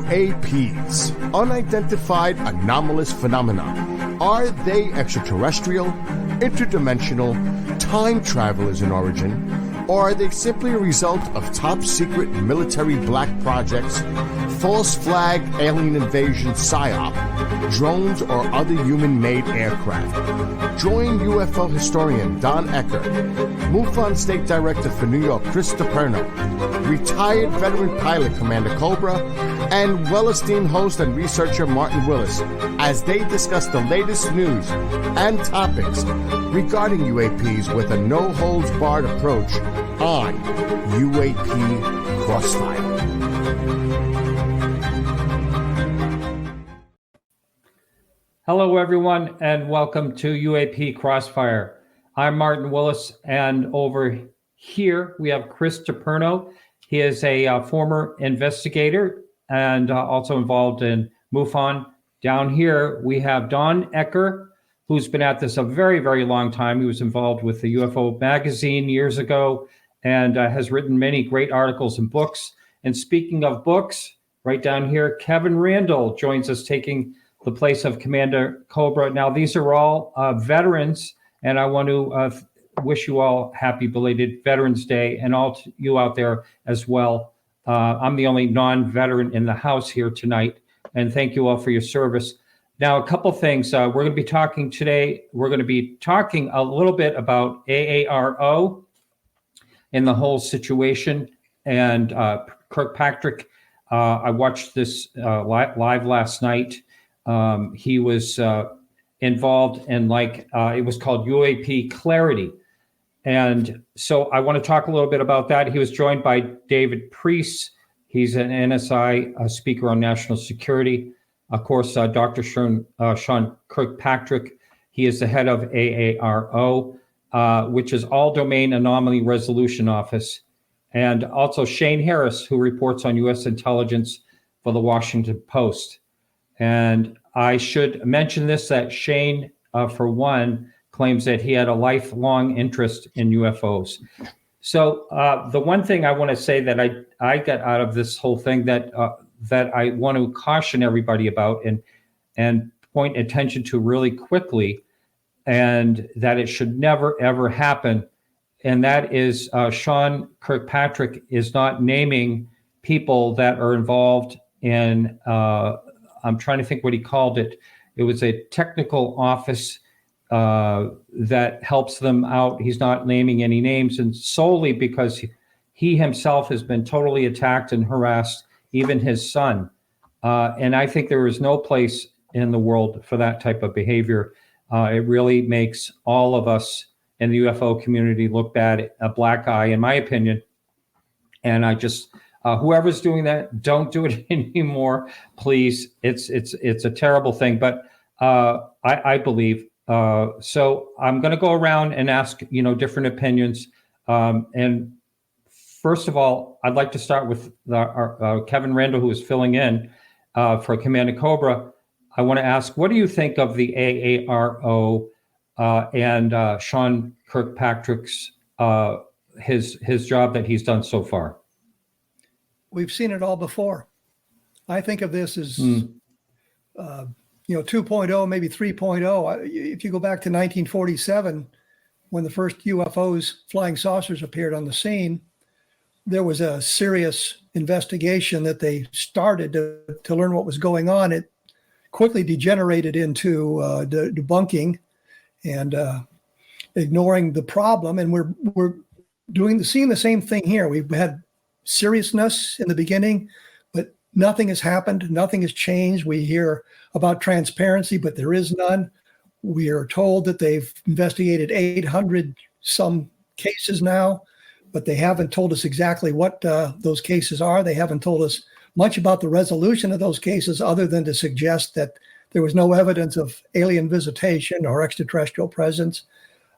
UAPs, unidentified anomalous phenomena. Are they extraterrestrial, interdimensional, time travelers in origin, or are they simply a result of top-secret military black projects, false flag alien invasion psyop, drones, or other human-made aircraft? Join UFO historian Don Ecker, MUFON State Director for New York Chris DePerno, retired veteran pilot Commander Cobra, and well-esteemed host and researcher Martin Willis as they discuss the latest news and topics regarding UAPs with a no-holds-barred approach on UAP Crossfire. Hello, everyone, and welcome to UAP Crossfire. I'm Martin Willis, and over here we have Chris DePerno. He is a former investigator and also involved in MUFON. Down here we have Don Ecker, who's been at this a very, very long time. He was involved with the UFO magazine years ago and has written many great articles and books. And speaking of books, right down here, Kevin Randle joins us, taking the place of Commander Cobra. Now, these are all veterans, and I want to wish you all happy belated Veterans Day, and all you out there as well. I'm the only non-veteran in the house here tonight, and thank you all for your service. Now, a couple things. We're going to be talking today. We're going to be talking a little bit about Aaro and the whole situation, and Kirkpatrick. I watched this live last night. He was involved in it was called UAP Clarity. And so I want to talk a little bit about that. He was joined by David Priest. He's an NSI speaker on national security. Of course, Dr. Sean Kirkpatrick. He is the head of AARO, which is All Domain Anomaly Resolution Office. And also Shane Harris, who reports on U.S. intelligence for the Washington Post. And I should mention this, that Shane, for one, claims that he had a lifelong interest in UFOs. So the one thing I want to say that I got out of this whole thing that I want to caution everybody about and point attention to really quickly, and that it should never, ever happen, and that is Sean Kirkpatrick is not naming people that are involved in, I'm trying to think what he called it. It was a technical office that helps them out. He's not naming any names, and solely because he himself has been totally attacked and harassed, even his son. And I think there is no place in the world for that type of behavior. It really makes all of us in the UFO community look bad, a black eye, in my opinion. And I just, whoever's doing that, don't do it anymore, please. It's a terrible thing, but I believe. So I'm going to go around and ask, different opinions. And first of all, I'd like to start with our Kevin Randle, who is filling in for Commander Cobra. I want to ask, what do you think of the AARO and Sean Kirkpatrick's his job that he's done so far? We've seen it all before. I think of this as 2.0, maybe 3.0. If you go back to 1947, when the first UFOs, flying saucers, appeared on the scene, there was a serious investigation that they started to learn what was going on. It quickly degenerated into debunking and ignoring the problem. And we're seeing the same thing here. We've had seriousness in the beginning, but nothing has happened. Nothing has changed. We hear about transparency, but there is none. We are told that they've investigated 800 some cases now, but they haven't told us exactly what those cases are. They haven't told us much about the resolution of those cases, other than to suggest that there was no evidence of alien visitation or extraterrestrial presence.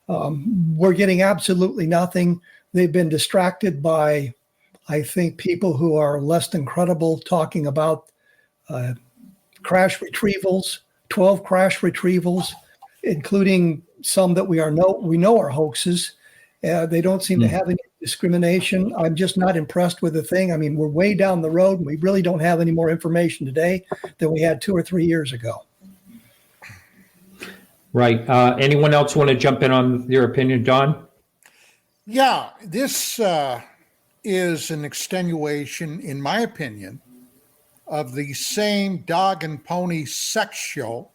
We're getting absolutely nothing. They've been distracted by, I think, people who are less than credible, talking about crash retrievals, 12 crash retrievals, including some that we know are hoaxes. They don't seem to have any discrimination. I'm just not impressed with the thing. I mean, we're way down the road, and we really don't have any more information today than we had 2 or 3 years ago. Right. Anyone else want to jump in on your opinion, Don? Yeah, this is an extenuation, in my opinion, of the same dog and pony sex show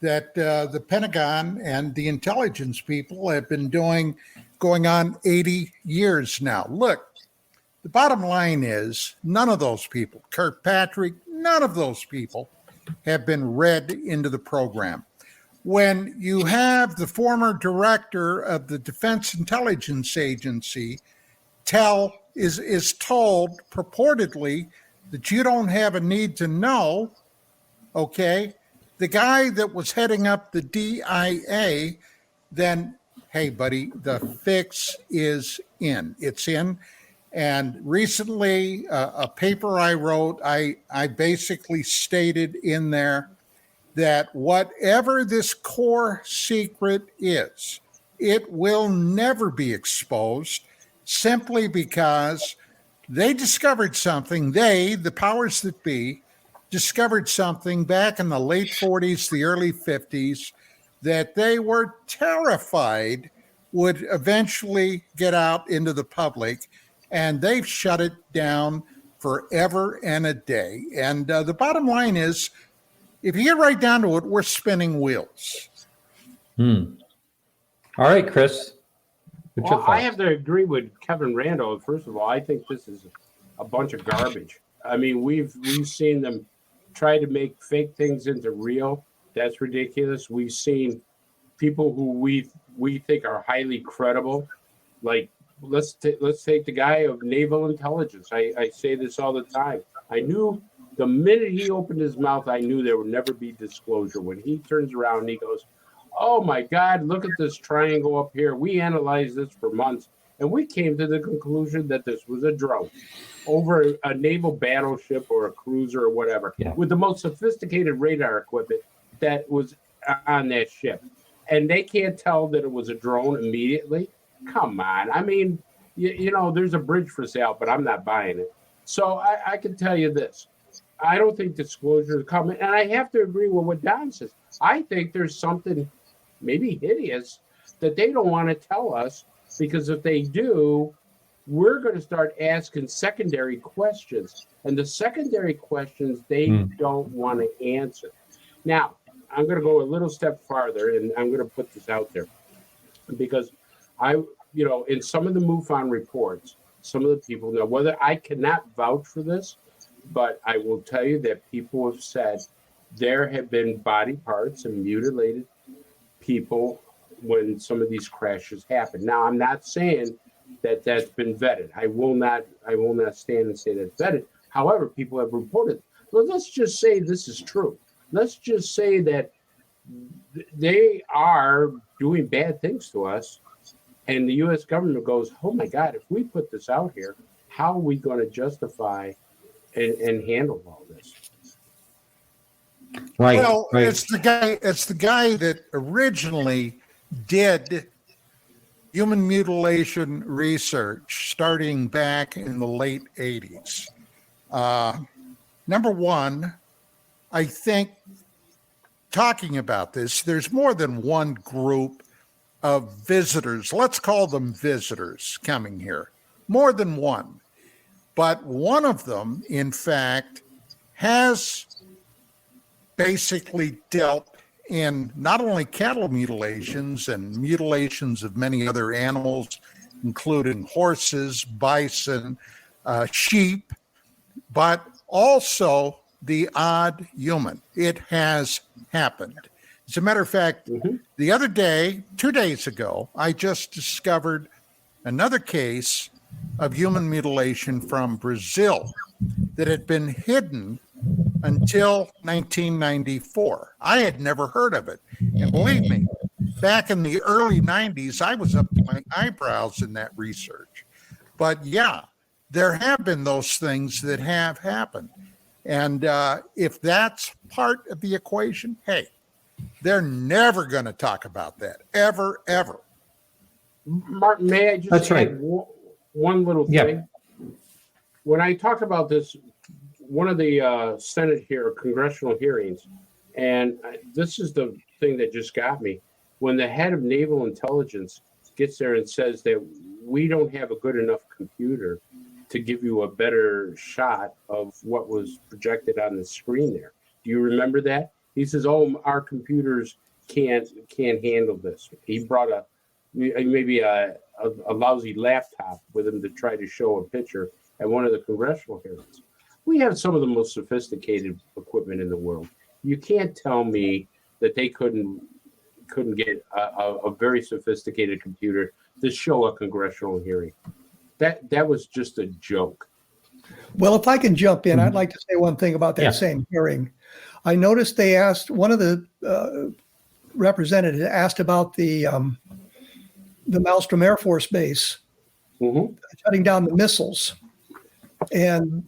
that the Pentagon and the intelligence people have been doing going on 80 years now. Look, the bottom line is none of those people, Kirkpatrick, none of those people have been read into the program. When you have the former director of the Defense Intelligence Agency is told purportedly that you don't have a need to know, okay, the guy that was heading up the DIA, then, hey, buddy, the fix is in. It's in. And recently, a paper I wrote, I basically stated in there that whatever this core secret is, it will never be exposed simply because they discovered something. They, the powers that be, discovered something back in the late 40s, the early 50s, that they were terrified would eventually get out into the public, and they've shut it down forever and a day. And the bottom line is, if you get right down to it, we're spinning wheels. All right, Chris. Well, I have to agree with Kevin Randle. First of all, I think this is a bunch of garbage. I mean, we've seen them try to make fake things into real. That's ridiculous. We've seen people who we think are highly credible. Like, let's take the guy of naval intelligence. I say this all the time. I knew the minute he opened his mouth, I knew there would never be disclosure. When he turns around and he goes, "Oh my God, look at this triangle up here. We analyzed this for months, and we came to the conclusion that this was a drone over a naval battleship or a cruiser or whatever, with the most sophisticated radar equipment that was on that ship. And they can't tell that it was a drone immediately? Come on. I mean, you know, there's a bridge for sale, but I'm not buying it. So I can tell you this. I don't think disclosure is coming. And I have to agree with what Don says. I think there's something maybe hideous that they don't want to tell us, because if they do, we're going to start asking secondary questions. And the secondary questions they don't want to answer. Now, I'm going to go a little step farther, and I'm going to put this out there. Because in some of the MUFON reports, some of the people know, whether I cannot vouch for this, but I will tell you that people have said there have been body parts and mutilated people when some of these crashes happen. Now, I'm not saying that that's been vetted. I will not stand and say that's vetted. However, people have reported. Well, let's just say this is true. Let's just say that they are doing bad things to us, and the U.S. government goes, "Oh my God, if we put this out here, how are we going to justify and handle all this?" Right. Well, right. it's the guy that originally did human mutilation research starting back in the late 80s. Number one, I think talking about this, there's more than one group of visitors, let's call them visitors, coming here. More than one. But one of them, in fact, has basically dealt in not only cattle mutilations and mutilations of many other animals, including horses, bison, sheep, but also the odd human. It has happened. As a matter of fact, the other day, 2 days ago, I just discovered another case of human mutilation from Brazil that had been hidden until 1994. I had never heard of it. And believe me, back in the early 90s, I was up to my eyebrows in that research. But yeah, there have been those things that have happened. And if that's part of the equation, hey, they're never going to talk about that, ever, ever. Martin, may I just That's right. one little Yeah. thing. When I talked about this, one of the Senate congressional hearings, and this is the thing that just got me. When the head of naval intelligence gets there and says that we don't have a good enough computer to give you a better shot of what was projected on the screen there. Do you remember that? He says, "Oh, our computers can't handle this." He brought maybe a lousy laptop with him to try to show a picture at one of the congressional hearings. We have some of the most sophisticated equipment in the world. You can't tell me that they couldn't get a very sophisticated computer to show a congressional hearing. That was just a joke. Well, if I can jump in, I'd like to say one thing about that same hearing. I noticed they asked, one of the representatives asked about the Malmstrom Air Force Base shutting down the missiles. And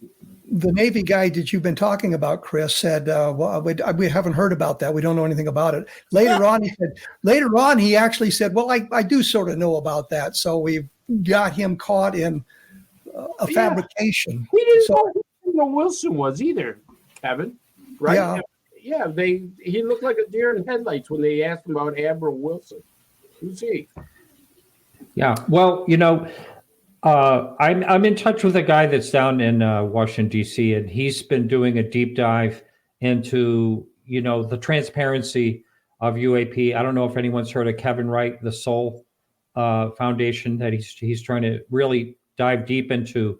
the Navy guy that you've been talking about, Chris, said, well, we haven't heard about that. We don't know anything about it. Later on, he actually said, well, I do sort of know about that. So we've got him caught in a fabrication. We didn't know who Wilson was either, Kevin. Right? Yeah. He looked like a deer in headlights when they asked him about Admiral Wilson. Who's he? Yeah. Well, I'm in touch with a guy that's down in Washington, D.C., and he's been doing a deep dive into, the transparency of UAP. I don't know if anyone's heard of Kevin Wright, the Soul Foundation, that he's trying to really dive deep into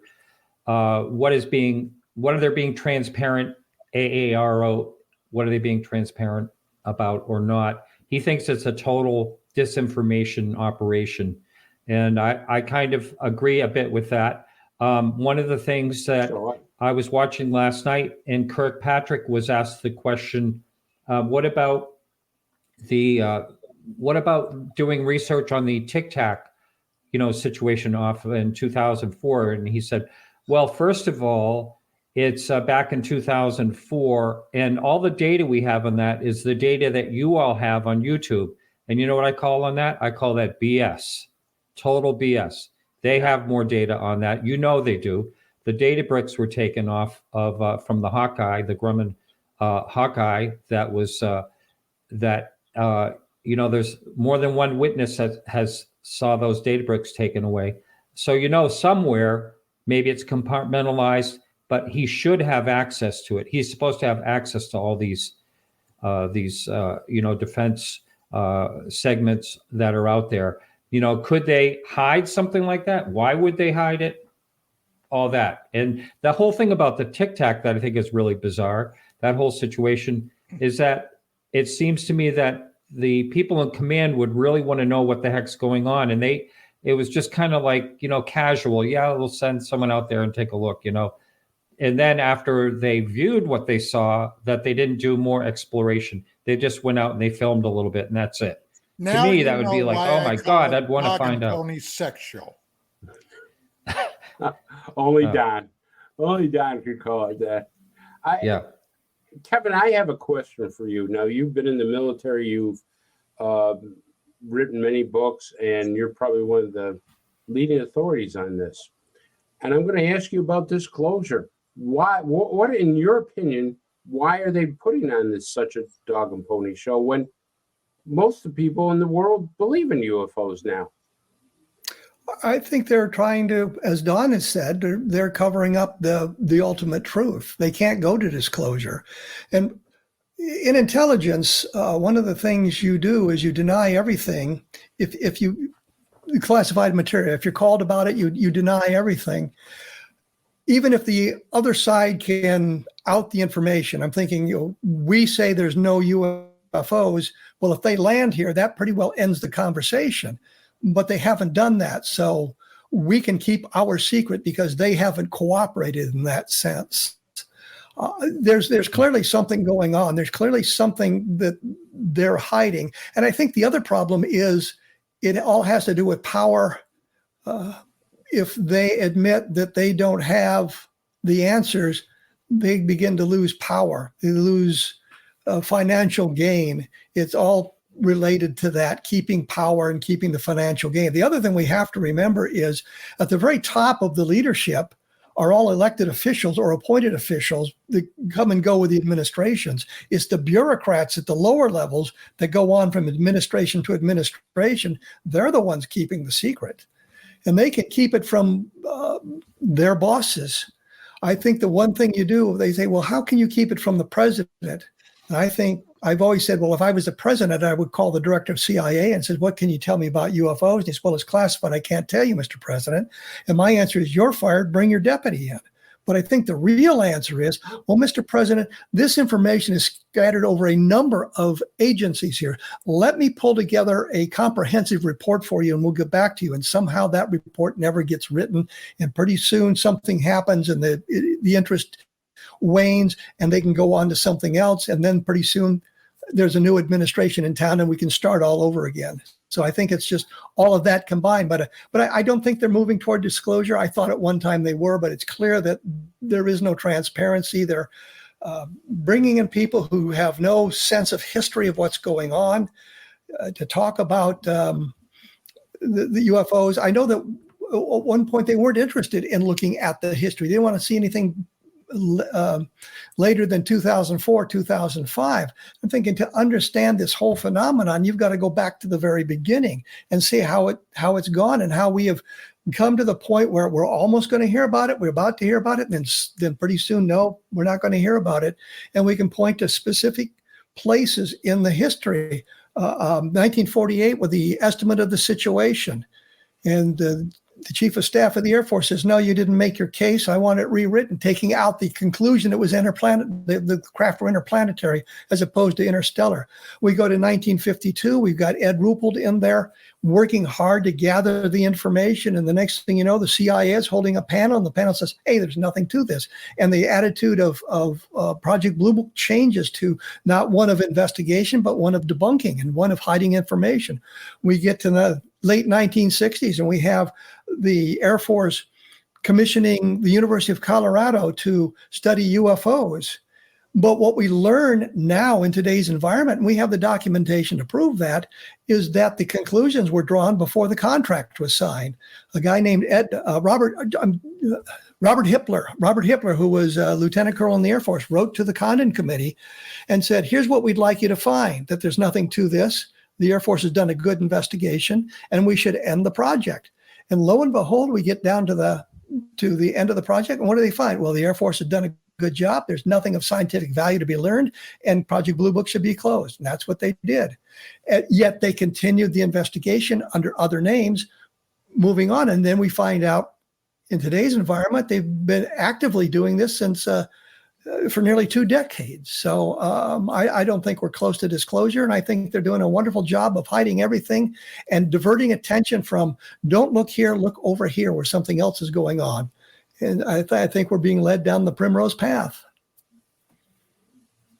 what are they being transparent, AARO, what are they being transparent about or not. He thinks it's a total disinformation operation. And I kind of agree a bit with that. One of the things that I was watching last night, and Kirkpatrick was asked the question, what about doing research on the Tic Tac, situation off in 2004? And he said, well, first of all, it's back in 2004, and all the data we have on that is the data that you all have on YouTube. And you know what I call on that? I call that BS. Total BS. They have more data on that. They do. The data bricks were taken off of from the Hawkeye, the Grumman Hawkeye. That was there's more than one witness that has saw those data bricks taken away. So somewhere maybe it's compartmentalized, but he should have access to it. He's supposed to have access to all these defense segments that are out there. Could they hide something like that? Why would they hide it? All that. And the whole thing about the Tic Tac that I think is really bizarre, that whole situation, is that it seems to me that the people in command would really want to know what the heck's going on. And it was just kind of like, casual. Yeah, we'll send someone out there and take a look, And then after they viewed what they saw, that they didn't do more exploration. They just went out and they filmed a little bit, and that's it. Now to me, that would be like, oh my God, I'd want to find out. Tony's sex show. Only Don could call it that. Kevin, I have a question for you. Now, you've been in the military, you've written many books, and you're probably one of the leading authorities on this. And I'm going to ask you about disclosure. Why? What, in your opinion, why are they putting on such a dog and pony show when most of the people in the world believe in UFOs now? I think they're trying to, as Don has said, they're covering up the ultimate truth. They can't go to disclosure. And in intelligence, one of the things you do is you deny everything. If you classified material, if you're called about it, you deny everything. Even if the other side can out the information. I'm thinking, we say there's no UFOs. Well, if they land here, that pretty well ends the conversation. But they haven't done that. So we can keep our secret because they haven't cooperated in that sense. There's clearly something going on. There's clearly something that they're hiding. And I think the other problem is it all has to do with power. If they admit that they don't have the answers, they begin to lose power. They lose financial gain. It's all related to that, keeping power and keeping the financial gain. The other thing we have to remember is at the very top of the leadership are all elected officials or appointed officials that come and go with the administrations. It's the bureaucrats at the lower levels that go on from administration to administration. They're the ones keeping the secret. And they can keep it from their bosses. I think the one thing you do, they say, well, how can you keep it from the president? And I think I've always said, well, if I was the president, I would call the director of CIA and said, what can you tell me about UFOs? And he said, well, it's classified. I can't tell you, Mr. President. And my answer is, you're fired. Bring your deputy in. But I think the real answer is, well, Mr. President, this information is scattered over a number of agencies here. Let me pull together a comprehensive report for you and we'll get back to you. And somehow that report never gets written. And pretty soon something happens and the interest wanes and they can go on to something else. And then pretty soon there's a new administration in town and we can start all over again. So I think it's just all of that combined, but I don't think they're moving toward disclosure. I thought at one time they were, but it's clear that there is no transparency. They're bringing in people who have no sense of history of what's going on to talk about the UFOs. I know that at one point they weren't interested in looking at the history. They didn't want to see anything later than 2004, 2005. I'm thinking to understand this whole phenomenon, you've got to go back to the very beginning and see how it's gone and how we have come to the point where we're almost going to hear about it. We're about to hear about it. And then pretty soon, no, we're not going to hear about it. And we can point to specific places in the history. 1948 with the estimate of the situation. And the chief of staff of the Air Force says, no, you didn't make your case. I want it rewritten, taking out the conclusion it was the craft were interplanetary as opposed to interstellar. We go to 1952. We've got Ed Ruppelt in there working hard to gather the information. And the next thing you know, the CIA is holding a panel and the panel says, hey, there's nothing to this. And the attitude of Project Blue Book changes to not one of investigation, but one of debunking and one of hiding information. We get to the late 1960s and we have the Air Force commissioning the University of Colorado to study UFOs. But what we learn now in today's environment, and we have the documentation to prove that, is that the conclusions were drawn before the contract was signed. A guy named Robert Hippler, who was a lieutenant colonel in the Air Force, wrote to the Condon Committee and said, here's what we'd like you to find, that there's nothing to this. The Air Force has done a good investigation and we should end the project. And lo and behold, we get down to the end of the project. And what do they find? Well, the Air Force had done a good job. There's nothing of scientific value to be learned and Project Blue Book should be closed. And that's what they did. Yet they continued the investigation under other names, moving on. And then we find out in today's environment, they've been actively doing this since for nearly 2 decades. So I don't think we're close to disclosure. And I think they're doing a wonderful job of hiding everything and diverting attention from don't look here, look over here where something else is going on. And I think we're being led down the primrose path.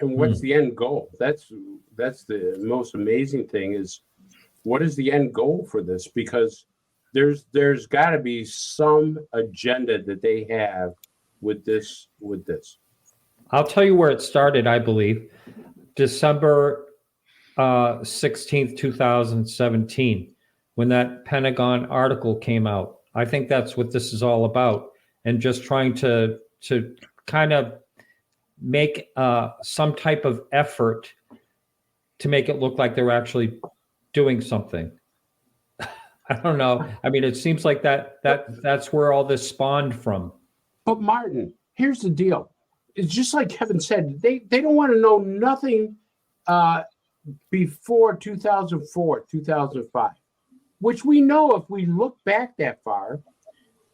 And what's the end goal? That's the most amazing thing is what is the end goal for this? Because there's got to be some agenda that they have with this. I'll tell you where it started, I believe. December 16th, 2017, when that Pentagon article came out. I think that's what this is all about. And just trying to kind of make some type of effort to make it look like they're actually doing something. I don't know. I mean, it seems like that's where all this spawned from. But Martin, here's the deal. It's just like Kevin said, they don't want to know nothing before 2004, 2005, which we know if we look back that far,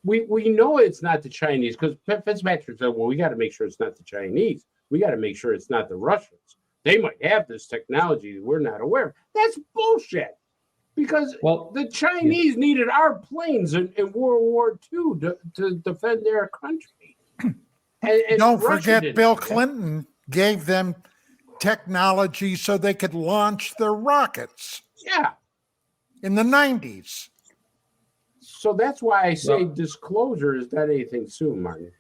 we know it's not the Chinese, because Fitzpatrick said, well, we got to make sure it's not the Chinese. We got to make sure it's not the Russians. They might have this technology that we're not aware of. That's bullshit. Because the Chinese needed our planes in World War II to defend their country. And don't forget Bill Clinton gave them technology so they could launch their rockets. Yeah. In the 90s. So that's why I say disclosure is not anything soon, Martin.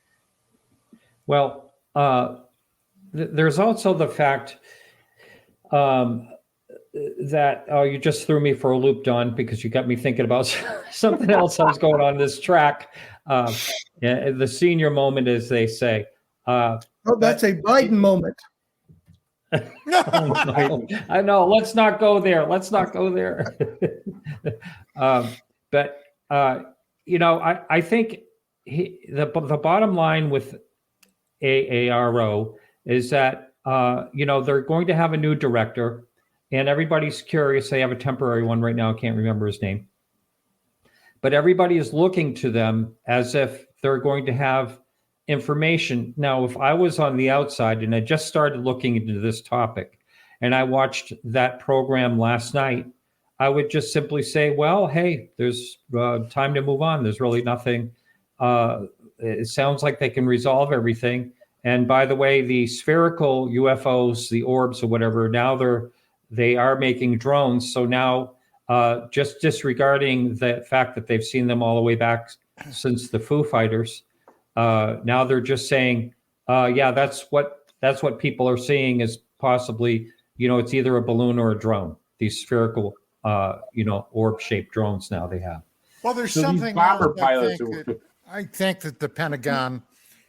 Well, there's also the fact that, oh, you just threw me for a loop, Don, because you got me thinking about something else I was going on this track. Yeah, the senior moment, as they say. Oh, that's a Biden moment. Oh, no. I know. Let's not go there. Let's not go there. But I think the bottom line with Aaro is that they're going to have a new director, and everybody's curious. They have a temporary one right now. I can't remember his name, but everybody is looking to them as if they're going to have information. Now, if I was on the outside and I just started looking into this topic and I watched that program last night, I would just simply say, well, hey, there's time to move on. There's really nothing. It sounds like they can resolve everything. And by the way, the spherical UFOs, the orbs or whatever, now they are making drones. So now just disregarding the fact that they've seen them all the way back since the Foo Fighters, now they're just saying, yeah, that's what people are seeing is possibly, it's either a balloon or a drone, these spherical, orb-shaped drones now they have. Well, there's So these something bomber else pilots I think that the Pentagon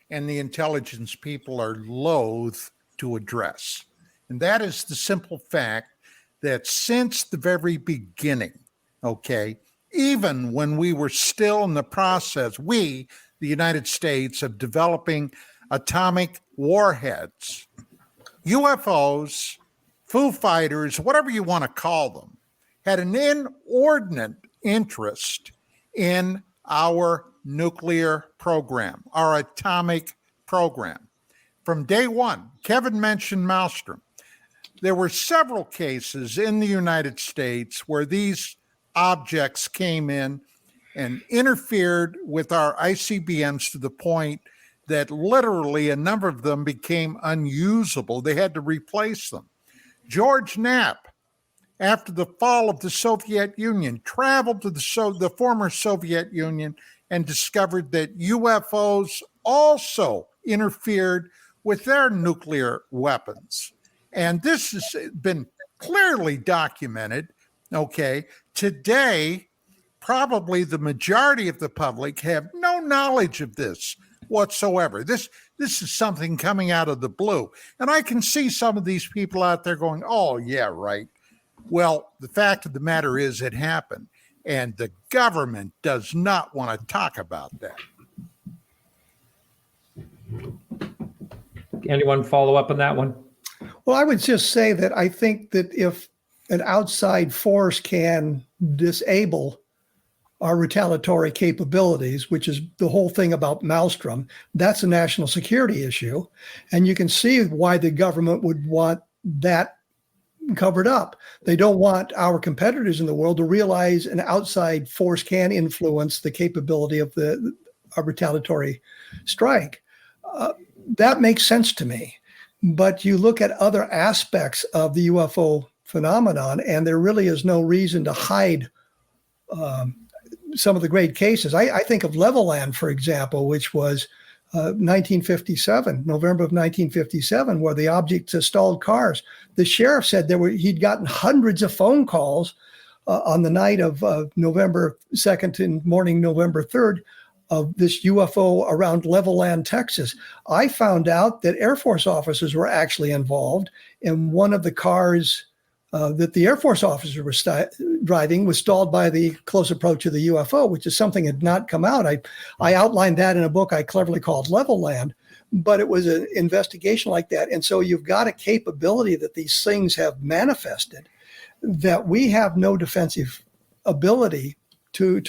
and the intelligence people are loath to address. And that is the simple fact that since the very beginning, okay, even when we were still in the process, the United States, of developing atomic warheads, UFOs, Foo Fighters, whatever you want to call them, had an inordinate interest in our nuclear program, our atomic program. From day one, Kevin mentioned Maelstrom. There were several cases in the United States where these objects came in and interfered with our ICBMs to the point that literally a number of them became unusable. They had to replace them. George Knapp, after the fall of the Soviet Union, traveled to the former Soviet Union and discovered that UFOs also interfered with their nuclear weapons. And this has been clearly documented. Okay, today, probably the majority of the public have no knowledge of this whatsoever. This is something coming out of the blue. And I can see some of these people out there going, oh, yeah, right. Well, the fact of the matter is it happened. And the government does not want to talk about that. Anyone follow up on that one? Well, I would just say that I think that if an outside force can disable our retaliatory capabilities, which is the whole thing about Maelstrom, that's a national security issue. And you can see why the government would want that covered up. They don't want our competitors in the world to realize an outside force can influence the capability of a retaliatory strike. That makes sense to me. But you look at other aspects of the UFO phenomenon, and there really is no reason to hide some of the great cases. I think of Levelland, for example, which was 1957, November of 1957, where the objects stalled cars. The sheriff said he'd gotten hundreds of phone calls on the night of November 2nd and morning November 3rd of this UFO around Levelland, Texas. I found out that Air Force officers were actually involved, and one of the cars that the Air Force officer was driving was stalled by the close approach of the UFO, which is something that had not come out. I outlined that in a book I cleverly called Levelland, but it was an investigation like that. And so you've got a capability that these things have manifested that we have no defensive ability to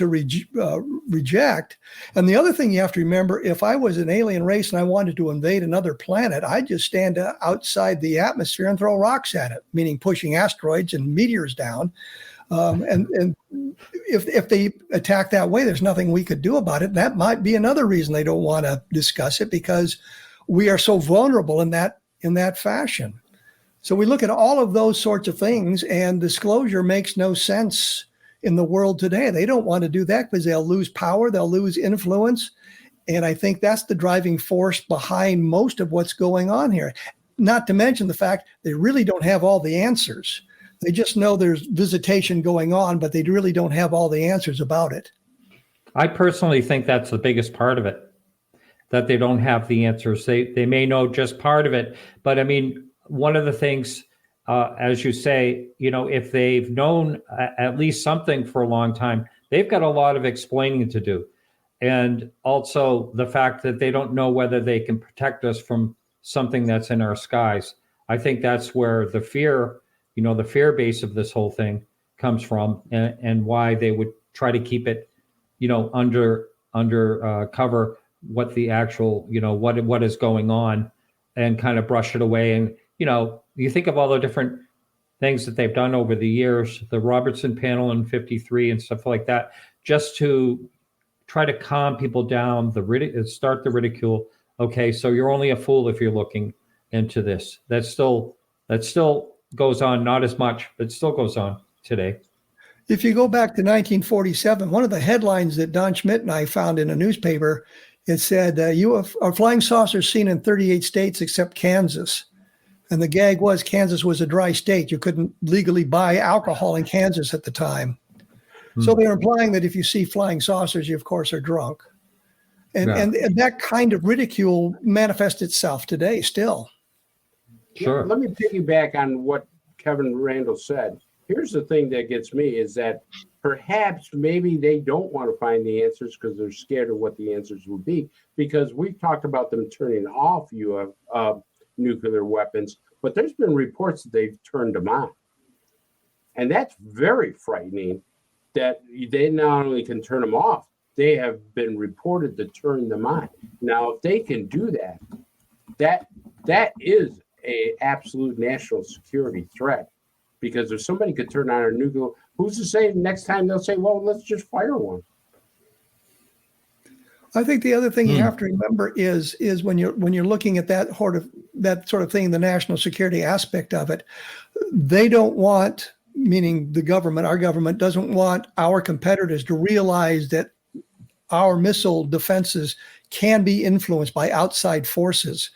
reject. And the other thing you have to remember, if I was an alien race and I wanted to invade another planet, I'd just stand outside the atmosphere and throw rocks at it, meaning pushing asteroids and meteors down. And if they attack that way, there's nothing we could do about it. That might be another reason they don't want to discuss it, because we are so vulnerable in that fashion. So we look at all of those sorts of things, and disclosure makes no sense in the world today. They don't want to do that because they'll lose power, they'll lose influence. And I think that's the driving force behind most of what's going on here. Not to mention the fact they really don't have all the answers. They just know there's visitation going on, but they really don't have all the answers about it. I personally think that's the biggest part of it, that they don't have the answers. They may know just part of it, but I mean, one of the things, as you say, if they've known at least something for a long time, they've got a lot of explaining to do. And also the fact that they don't know whether they can protect us from something that's in our skies. I think that's where the fear, the fear base of this whole thing comes from, and why they would try to keep it, under cover what the actual, what is going on, and kind of brush it away. And, you think of all the different things that they've done over the years, the Robertson panel in 53 and stuff like that, just to try to calm people down, start the ridicule. Okay, so you're only a fool if you're looking into this. That still goes on, not as much, but still goes on today. If you go back to 1947, one of the headlines that Don Schmidt and I found in a newspaper, it said, UFO flying saucers seen in 38 states except Kansas. And the gag was Kansas was a dry state. You couldn't legally buy alcohol in Kansas at the time. So they're implying that if you see flying saucers, you, of course, are drunk. And that kind of ridicule manifests itself today still. Sure. Let me piggyback on what Kevin Randle said. Here's the thing that gets me is that perhaps maybe they don't want to find the answers because they're scared of what the answers will be, because we've talked about them turning off nuclear weapons, but there's been reports that they've turned them on. And that's very frightening, that they not only can turn them off, they have been reported to turn them on. Now, if they can do that is a absolute national security threat, because if somebody could turn on a nuclear, who's to say next time they'll say, well, let's just fire one. I think the other thing you have to remember is when you're looking at that sort of thing, the national security aspect of it, they don't want, meaning the government, our government doesn't want our competitors to realize that our missile defenses can be influenced by outside forces.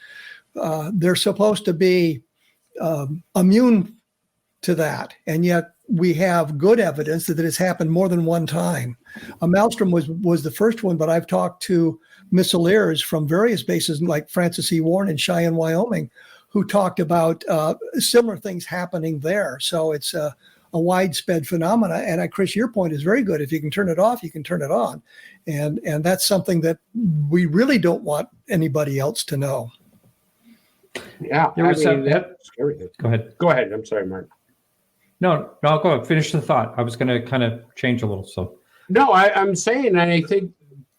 They're supposed to be immune to that, and yet we have good evidence that it has happened more than one time. Maelstrom was the first one, but I've talked to missileers from various bases like Francis E. Warren in Cheyenne, Wyoming, who talked about similar things happening there. So it's a widespread phenomena. And Chris, your point is very good. If you can turn it off, you can turn it on. And that's something that we really don't want anybody else to know. Yeah, that's scary. Go ahead. I'm sorry, Mark. No, go ahead. Finish the thought. I was going to kind of change a little. So no, I'm saying, and I think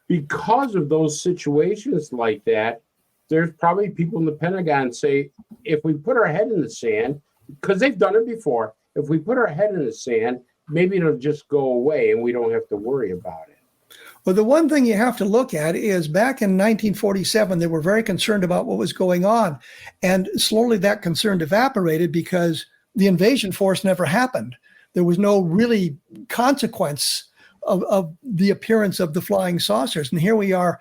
because of those situations like that, there's probably people in the Pentagon say, if we put our head in the sand, because they've done it before, if we put our head in the sand, maybe it'll just go away and we don't have to worry about it. Well, the one thing you have to look at is back in 1947, they were very concerned about what was going on. And slowly that concern evaporated because the invasion force never happened. There was no really consequence of the appearance of the flying saucers. And here we are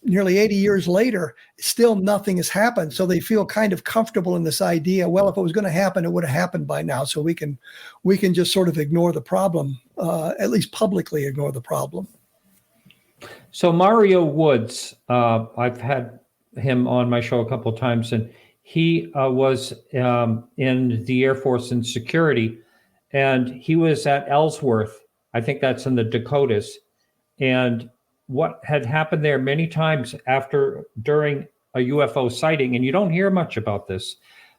nearly 80 years later, still nothing has happened. So they feel kind of comfortable in this idea, well, if it was going to happen, it would have happened by now. So we can just sort of ignore the problem, at least publicly ignore the problem. So Mario Woods, I've had him on my show a couple of times, and he was in the Air Force in security, and he was at Ellsworth. I think that's in the Dakotas. And what had happened there many times during a UFO sighting, and you don't hear much about this,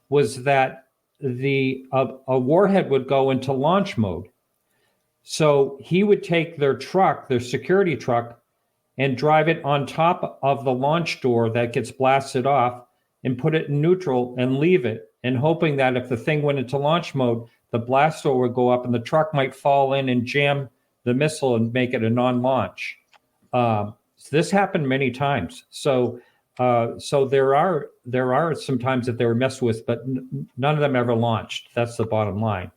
was that a warhead would go into launch mode. So he would take their security truck, and drive it on top of the launch door that gets blasted off and put it in neutral and leave it, and hoping that if the thing went into launch mode, the blast door would go up and the truck might fall in and jam the missile and make it a non-launch. So this happened many times. So there are some times that they were messed with, but none of them ever launched. That's the bottom line.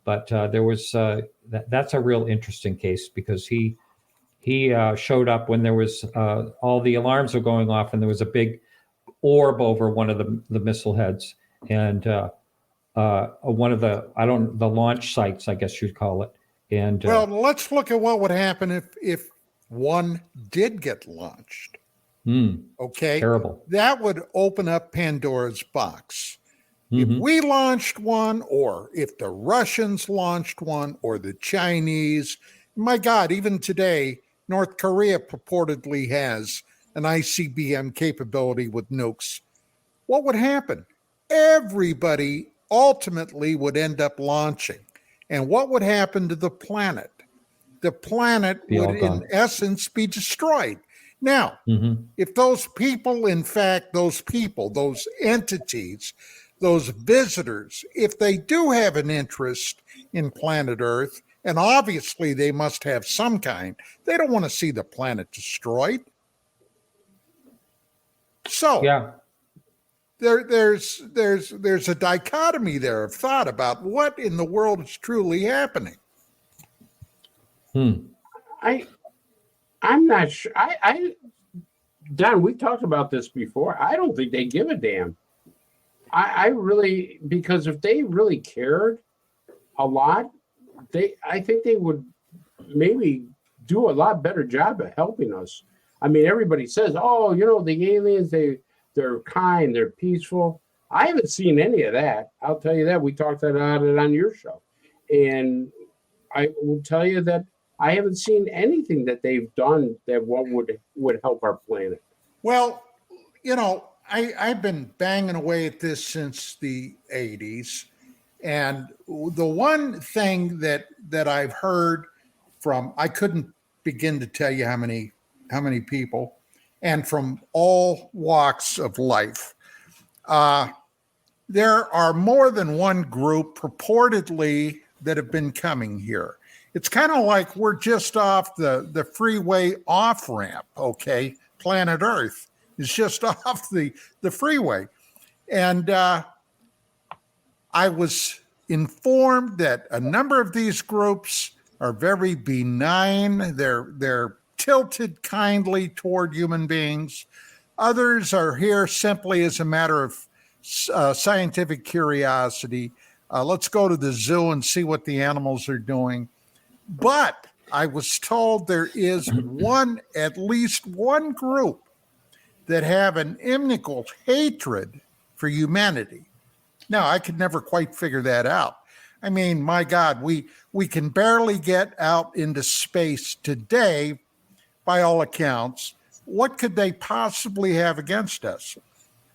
But there was that's a real interesting case, because he showed up when there was all the alarms were going off and there was a big orb over one of the missile heads, and one of the the launch sites, I guess you'd call it. And well, let's look at what would happen if one did get launched. Okay, terrible. That would open up Pandora's box. Mm-hmm. If we launched one, or if the Russians launched one, or the Chinese, my God, even today, North Korea purportedly has an ICBM capability with nukes. What would happen? Everybody ultimately would end up launching. And what would happen to the planet? The planet would, in essence, be destroyed. Now, if those people, in fact, those entities, those visitors, if they do have an interest in planet Earth, and obviously they must have some kind, they don't want to see the planet destroyed. So yeah, there's a dichotomy there of thought about what in the world is truly happening. I'm not sure. Don, we talked about this before. I don't think they give a damn. I really, because if they really cared a lot, I think they would maybe do a lot better job of helping us. I mean, everybody says, oh, the aliens, they're kind, they're peaceful. I haven't seen any of that. I'll tell you that. We talked about it on your show. And I will tell you that I haven't seen anything that they've done that would help our planet. Well, I've been banging away at this since the 80s. And the one thing that I've heard from, I couldn't begin to tell you how many people, and from all walks of life, there are more than one group purportedly that have been coming here. It's kind of like we're just off the freeway off-ramp, okay? Planet Earth is just off the freeway. And I was informed that a number of these groups are very benign. They're tilted kindly toward human beings. Others are here simply as a matter of scientific curiosity. Let's go to the zoo and see what the animals are doing. But I was told there is at least one group that have an inimical hatred for humanity. Now, I could never quite figure that out. I mean, my God, we can barely get out into space today, by all accounts. What could they possibly have against us?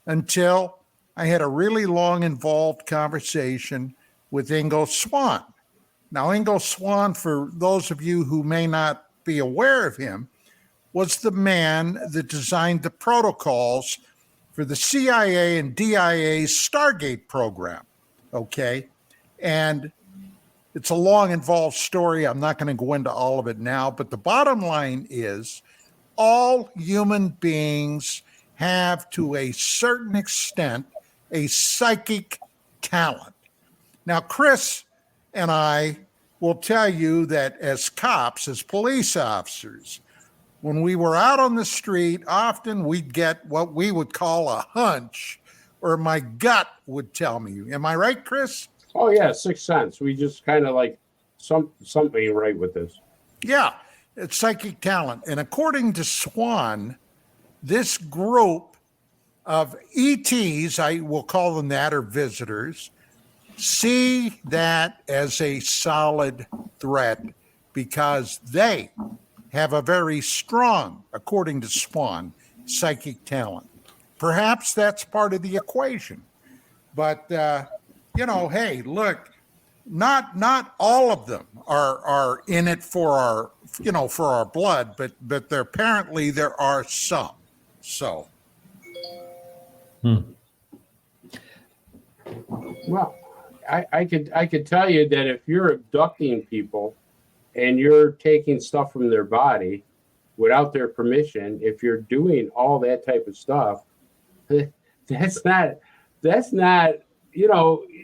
Until I had a really long, involved conversation with Ingo Swann. Now, Ingo Swann, for those of you who may not be aware of him, was the man that designed the protocols for the CIA and DIA's Stargate program, okay? And it's a long, involved story. I'm not going to go into all of it now, but the bottom line is all human beings have, to a certain extent, a psychic talent. Now, Chris and I will tell you that as cops, as police officers, when we were out on the street, often we'd get what we would call a hunch, or my gut would tell me. Am I right, Chris? Oh, yeah, sixth sense. We just kind of like something ain't right with this. Yeah, it's psychic talent. And according to Swann, this group of ETs, I will call them that, or visitors, see that as a solid threat because they have a very strong, according to Swann, psychic talent. Perhaps that's part of the equation. But, hey, look, not all of them are in it for our blood, but apparently there are some. So. Well, I could tell you that if you're abducting people and you're taking stuff from their body without their permission, if you're doing all that type of stuff, that's not,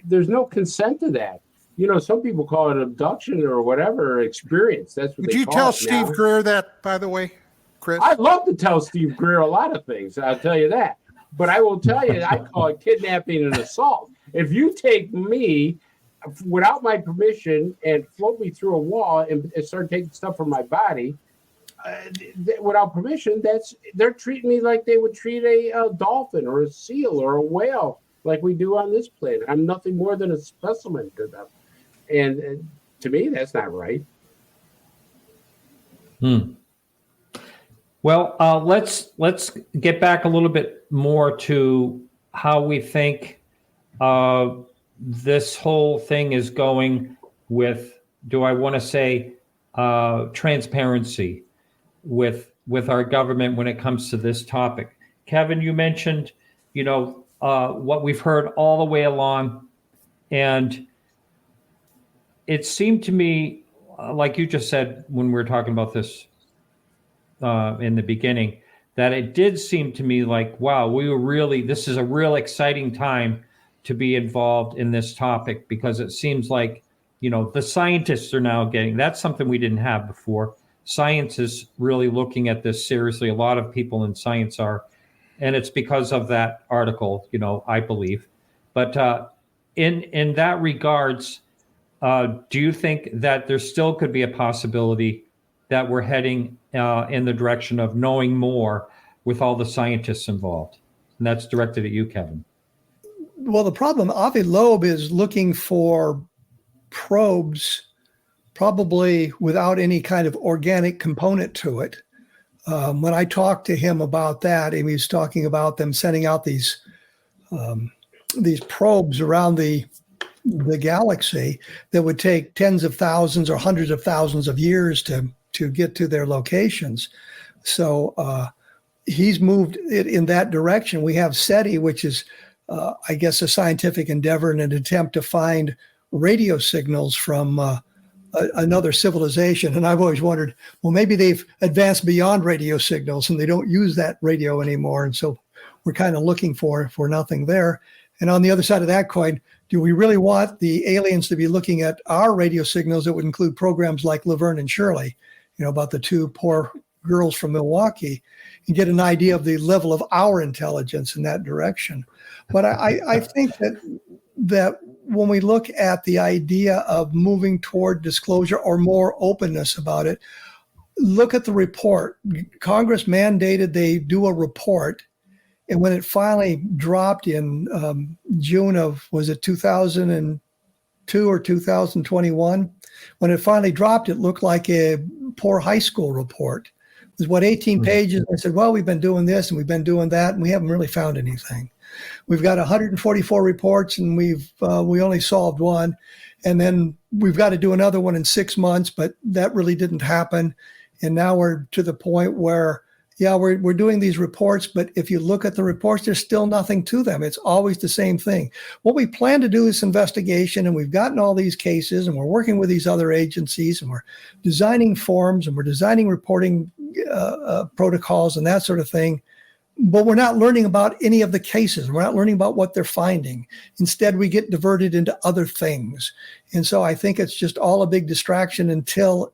there's no consent to that. Some people call it abduction or whatever experience. That's what Would they you call tell it Steve now. Greer that, by the way, Chris? I'd love to tell Steve Greer a lot of things. I'll tell you that. But I will tell you, I call it kidnapping and assault. If you take me without my permission and float me through a wall and start taking stuff from my body without permission, they're treating me like they would treat a dolphin or a seal or a whale, like we do on this planet. I'm nothing more than a specimen to them, and to me, that's not right. Well, let's get back a little bit more to how we think this whole thing is going with, do I want to say, transparency with our government when it comes to this topic. Kevin, you mentioned, what we've heard all the way along, and it seemed to me, like you just said when we were talking about this in the beginning, that it did seem to me like, wow, this is a real exciting time to be involved in this topic, because it seems like, the scientists are now that's something we didn't have before. Science is really looking at this seriously. A lot of people in science are, and it's because of that article, I believe. But in that regards, do you think that there still could be a possibility that we're heading in the direction of knowing more with all the scientists involved? And that's directed at you, Kevin. Well, the problem, Avi Loeb is looking for probes, probably without any kind of organic component to it. When I talked to him about that, and he was talking about them sending out these probes around the galaxy that would take tens of thousands or hundreds of thousands of years to get to their locations. So he's moved it in that direction. We have SETI, which is, I guess, a scientific endeavor in an attempt to find radio signals from another civilization. And I've always wondered, well, maybe they've advanced beyond radio signals and they don't use that radio anymore. And so we're kind of looking for nothing there. And on the other side of that coin, do we really want the aliens to be looking at our radio signals that would include programs like Laverne and Shirley, about the two poor girls from Milwaukee, and get an idea of the level of our intelligence in that direction? But I think that when we look at the idea of moving toward disclosure or more openness about it, look at the report. Congress mandated they do a report. And when it finally dropped in June of, was it 2002 or 2021? When it finally dropped, it looked like a poor high school report. It was 18 pages. I said, well, we've been doing this and we've been doing that, and we haven't really found anything. We've got 144 reports, and we only solved one. And then we've got to do another one in 6 months, but that really didn't happen. And now we're to the point where, yeah, we're doing these reports, but if you look at the reports, there's still nothing to them. It's always the same thing. What we plan to do is investigation, and we've gotten all these cases, and we're working with these other agencies, and we're designing forms, and we're designing reporting protocols and that sort of thing. But we're not learning about any of the cases. We're not learning about what they're finding. Instead, we get diverted into other things. And so I think it's just all a big distraction until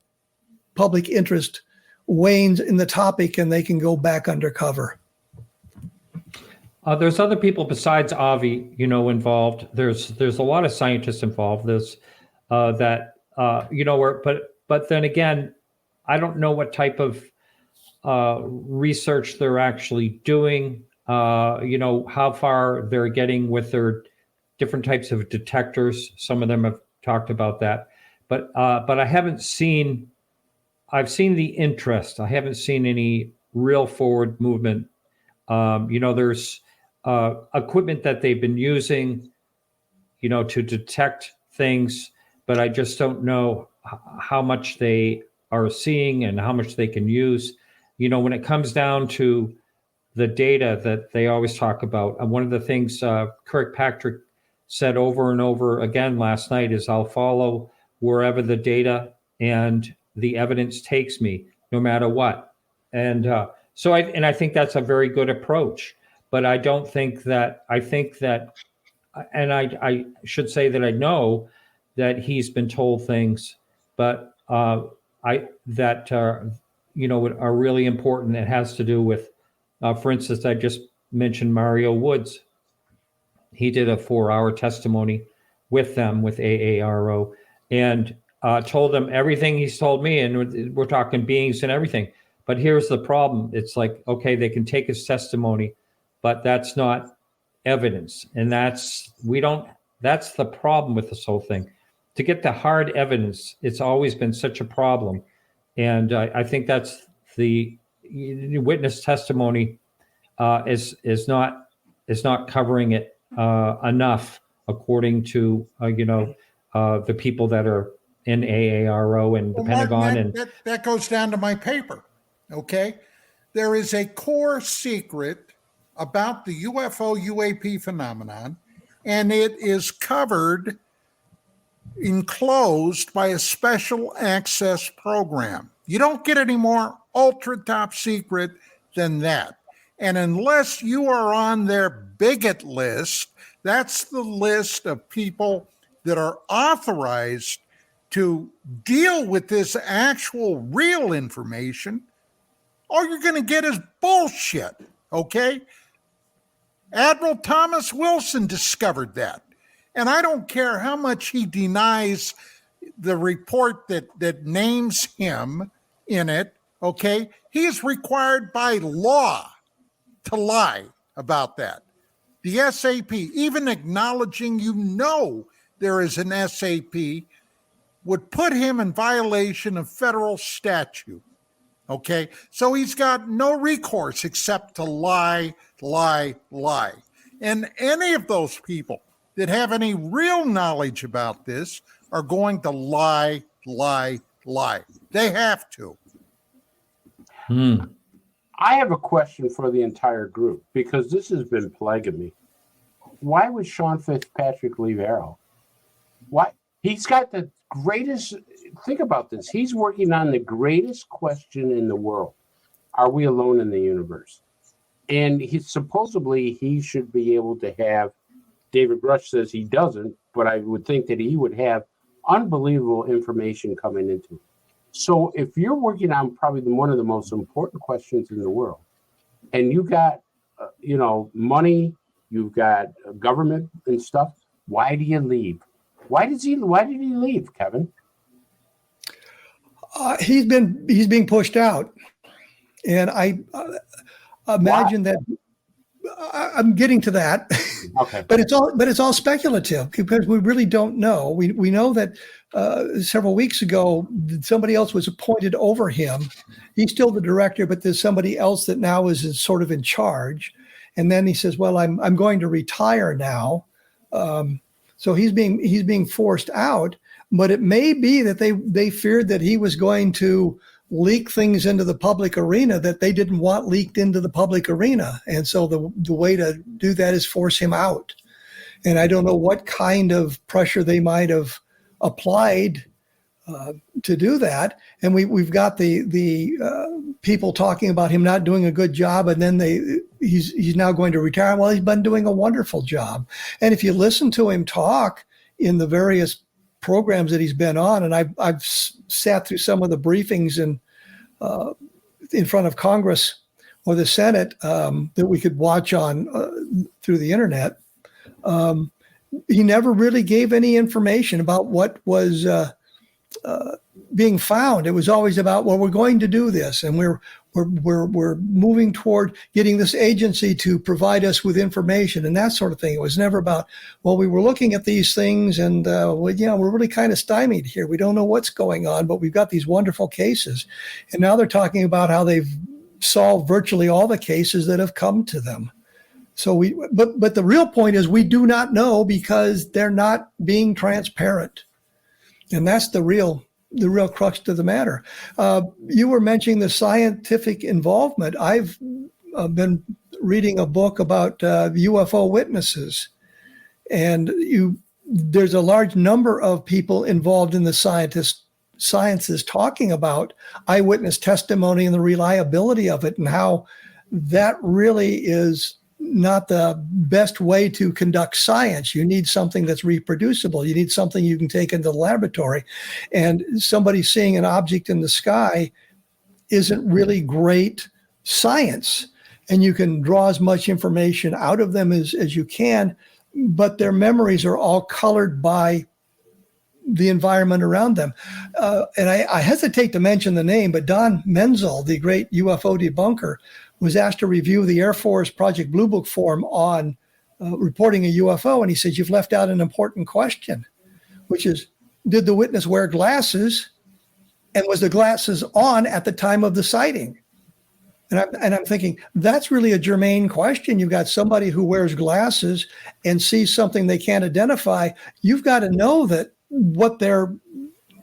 public interest wanes in the topic and they can go back undercover. There's other people besides Avi, involved. There's a lot of scientists involved. There's but then again, I don't know what type of research they're actually doing, how far they're getting with their different types of detectors. Some of them have talked about that, but I've seen the interest. I haven't seen any real forward movement. There's equipment that they've been using, to detect things, but I just don't know how much they are seeing and how much they can use. When it comes down to the data that they always talk about, one of the things Kirkpatrick said over and over again last night is, I'll follow wherever the data and the evidence takes me, no matter what. And I think that's a very good approach. But I don't think that, and I should say that I know that he's been told things, but are really important. It has to do with, for instance, I just mentioned Mario Woods. He did a 4-hour testimony with them, with Aaro, and told them everything he's told me. And we're talking beings and everything. But here's the problem. It's like, okay, they can take his testimony, but that's not evidence. And that's the problem with this whole thing. To get the hard evidence, it's always been such a problem. And I think that's the witness testimony is not covering it enough, according to the people that are in Aaro and the Pentagon. That goes down to my paper. Okay, there is a core secret about the UFO UAP phenomenon, and it is covered, enclosed by a special access program. You don't get any more ultra top secret than that. And unless you are on their bigot list, that's the list of people that are authorized to deal with this actual real information, all you're going to get is bullshit, okay? Admiral Thomas Wilson discovered that. And I don't care how much he denies the report that names him in it, okay? He is required by law to lie about that. The SAP, even acknowledging there is an SAP, would put him in violation of federal statute, okay? So he's got no recourse except to lie, lie, lie. And any of those people that have any real knowledge about this are going to lie, lie, lie. They have to. I have a question for the entire group, because this has been plaguing me. Why would Sean Fitzpatrick leave Aaro? Why? He's got the greatest, think about this. He's working on the greatest question in the world. Are we alone in the universe? And he should be able to have, David Rush says he doesn't, but I would think that he would have unbelievable information coming into it. So if you're working on probably one of the most important questions in the world, and you got, money, you've got government and stuff, why do you leave? Why did he leave, Kevin? He's being pushed out, and I imagine that I'm getting to that. Okay. But it's all speculative, because we really don't know. We know that several weeks ago somebody else was appointed over him. He's still the director, but there's somebody else that now is sort of in charge. And then he says, "Well, I'm going to retire now." So he's being forced out. But it may be that they feared that he was going to leak things into the public arena that they didn't want leaked into the public arena. And so the way to do that is force him out. And I don't know what kind of pressure they might have applied to do that. And we've got the people talking about him not doing a good job, and then he's now going to retire. Well, he's been doing a wonderful job. And if you listen to him talk in the various programs that he's been on, and I've sat through some of the briefings in front of Congress or the Senate that we could watch on through the internet. He never really gave any information about what was being found. It was always about, well, we're going to do this, and we're moving toward getting this agency to provide us with information and that sort of thing. It was never about, well, we were looking at these things, and we're really kind of stymied here. We don't know what's going on, but we've got these wonderful cases. And now they're talking about how they've solved virtually all the cases that have come to them. So but the real point is, we do not know, because they're not being transparent. And that's the real crux to the matter. You were mentioning the scientific involvement. I've been reading a book about UFO witnesses, and there's a large number of people involved in the sciences talking about eyewitness testimony and the reliability of it, and how that really is not the best way to conduct science. You need something that's reproducible. You need something you can take into the laboratory. And somebody seeing an object in the sky isn't really great science. and you can draw as much information out of them as you can, but their memories are all colored by the environment around them. And I hesitate to mention the name, but Don Menzel, the great UFO debunker, was asked to review the Air Force Project Blue Book form on reporting a UFO. And he says, you've left out an important question, which is, did the witness wear glasses? And was the glasses on at the time of the sighting? And I'm thinking, that's really a germane question. You've got somebody who wears glasses and sees something they can't identify. You've got to know that what their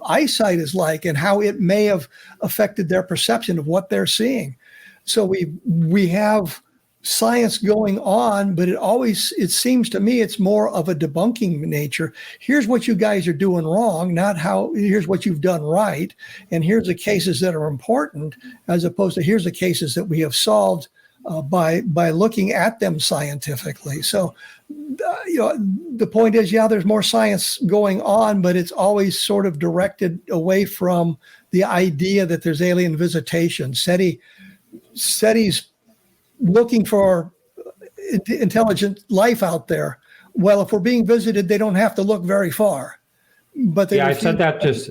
eyesight is like and how it may have affected their perception of what they're seeing. So we have science going on, but it seems to me it's more of a debunking nature. Here's what you guys are doing wrong, not here's what you've done right, and here's the cases that are important, as opposed to here's the cases that we have solved by looking at them scientifically. So the point is, there's more science going on, but it's always sort of directed away from the idea that there's alien visitation. SETI's looking for intelligent life out there. Well, if we're being visited, they don't have to look very far. But I said that just.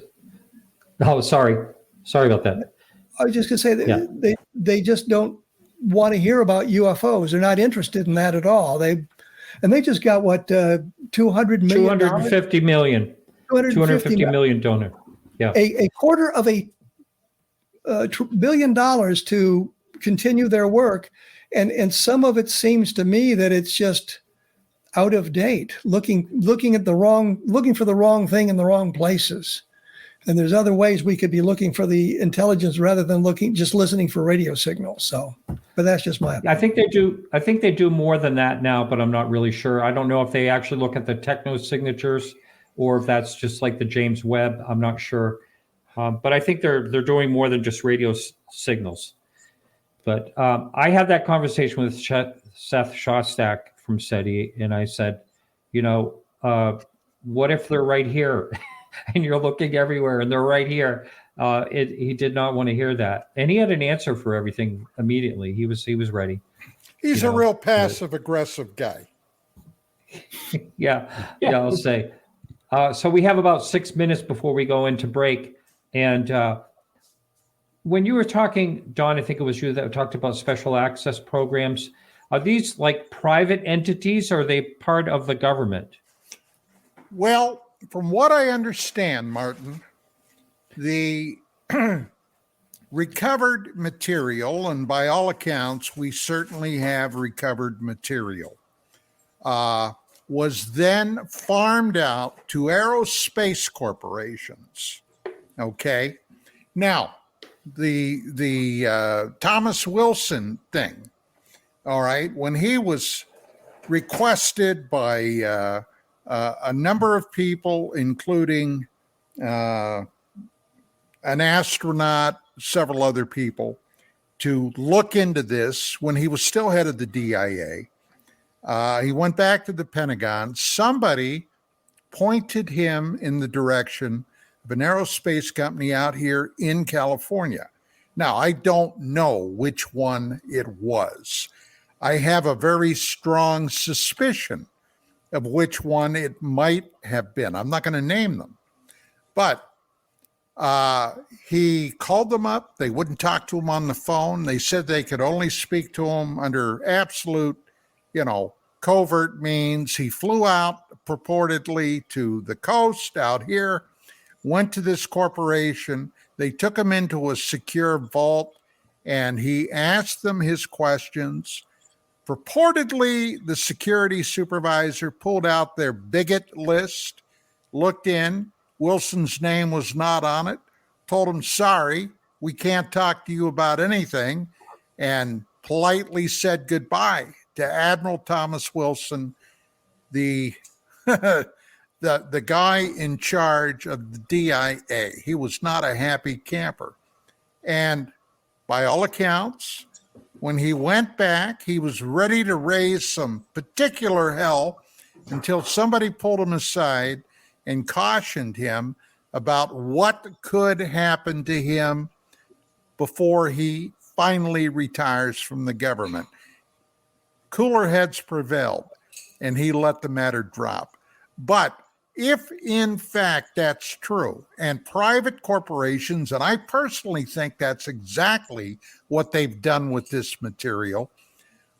Oh, sorry about that. I was just going to say that they just don't want to hear about UFOs. They're not interested in that at all. They just got what, $200 million? 250 million. 250 million donor. Yeah. A quarter of $1 billion to continue their work. And some of it seems to me that it's just out of date, looking for the wrong thing in the wrong places. And there's other ways we could be looking for the intelligence rather than just listening for radio signals. So, but that's just my opinion. I think they do more than that now, but I'm not really sure. I don't know if they actually look at the techno signatures or if that's just like the James Webb. I'm not sure. But I think they're doing more than just radio signals. But I had that conversation with Seth Shostak from SETI, and I said, what if they're right here and you're looking everywhere and they're right here? He did not want to hear that. And he had an answer for everything immediately. He was ready. He's a real passive-aggressive guy. Yeah, I'll say. So we have about 6 minutes before we go into break. And when you were talking, Don, I think it was you that talked about special access programs. Are these like private entities or are they part of the government? Well, from what I understand, Martin, the recovered material, and by all accounts, we certainly have recovered material, was then farmed out to aerospace corporations. Okay. Now, the Thomas Wilson thing, all right, when he was requested by a number of people, including an astronaut, several other people, to look into this when he was still head of the DIA. He went back to the Pentagon. Somebody pointed him in the direction of an aerospace company out here in California. Now, I don't know which one it was. I have a very strong suspicion of which one it might have been. I'm not going to name them. But he called them up. They wouldn't talk to him on the phone. They said they could only speak to him under absolute, covert means. He flew out purportedly to the coast out here, went to this corporation. They took him into a secure vault, and he asked them his questions. Purportedly, the security supervisor pulled out their bigot list, looked in. Wilson's name was not on it, told him, sorry, we can't talk to you about anything, and politely said goodbye to Admiral Thomas Wilson, the guy in charge of the DIA. He was not a happy camper. And by all accounts, when he went back, he was ready to raise some particular hell until somebody pulled him aside and cautioned him about what could happen to him before he finally retires from the government. cooler heads prevailed, and he let the matter drop. But if in fact that's true, and private corporations, and I personally think that's exactly what they've done with this material,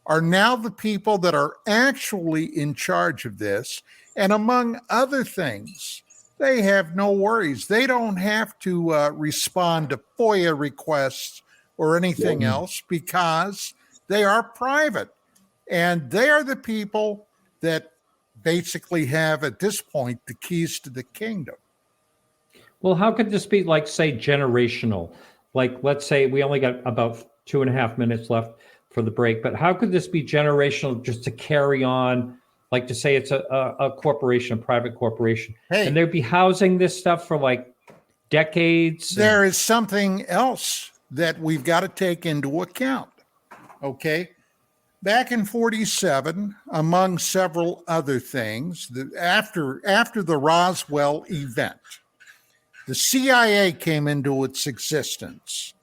are now the people that are actually in charge of this. And among other things, they have no worries. They don't have to respond to FOIA requests or anything else because they are private. And they are the people that basically have, at this point, the keys to the kingdom. Well, how could this be, like, say, generational? Like, let's say we only got about 2.5 minutes left for the break, but how could this be generational just to carry on? Like, to say it's a corporation, a private corporation, and they'd be housing this stuff for like decades. There is something else that we've got to take into account. Okay. Back in 47, among several other things, after the Roswell event, the CIA came into its existence.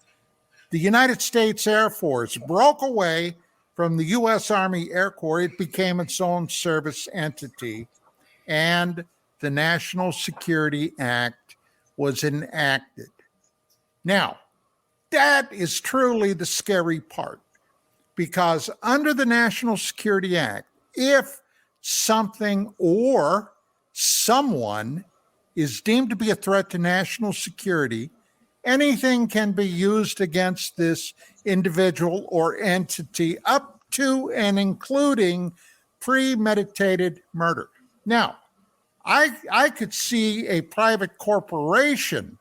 The United States Air Force broke away from the U.S. Army Air Corps. It became its own service entity, and the National Security Act was enacted. Now, that is truly the scary part, because under the National Security Act, if something or someone is deemed to be a threat to national security, anything can be used against this individual or entity up to and including premeditated murder. Now, I could see a private corporation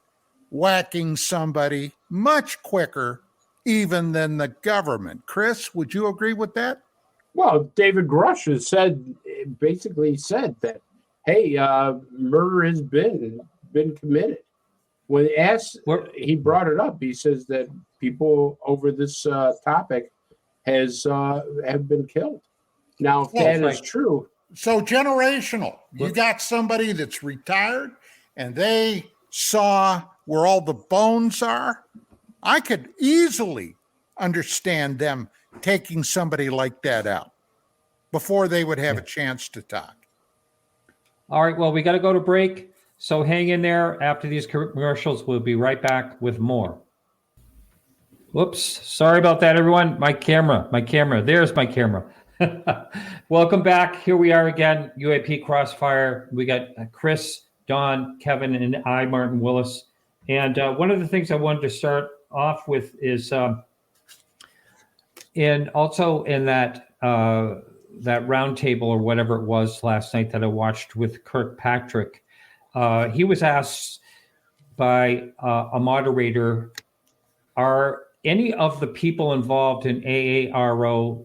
whacking somebody much quicker even than the government. Chris, would you agree with that? Well, David Grush has basically said that, hey, murder has been committed. When asked, he brought it up. He says that people over this topic have been killed. Now, if that is true. So generational. You got somebody that's retired and they saw where all the bones are. I could easily understand them taking somebody like that out before they would have a chance to talk. All right, well, we got to go to break, so hang in there. After these commercials, we'll be right back with more. Whoops, sorry about that, everyone. My camera, there's my camera. Welcome back. Here we are again, UAP Crossfire. We got Chris, Don, Kevin, and I, Martin Willis. And one of the things I wanted to start off with is, and also in that roundtable or whatever it was last night that I watched with Kirkpatrick, he was asked by a moderator, are any of the people involved in Aaro,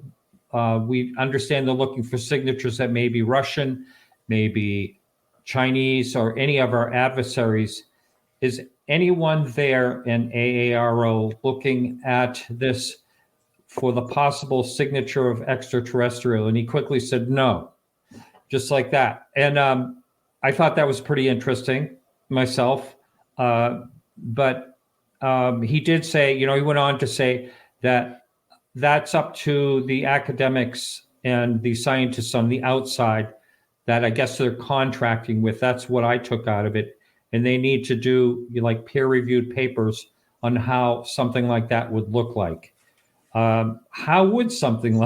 we understand they're looking for signatures that may be Russian, maybe Chinese, or any of our adversaries. Is anyone there in Aaro looking at this for the possible signature of extraterrestrial? And he quickly said no, just like that. And I thought that was pretty interesting myself. But he did say, he went on to say that that's up to the academics and the scientists on the outside that I guess they're contracting with. That's what I took out of it. And they need to do like peer-reviewed papers on how something like that would look like. How would something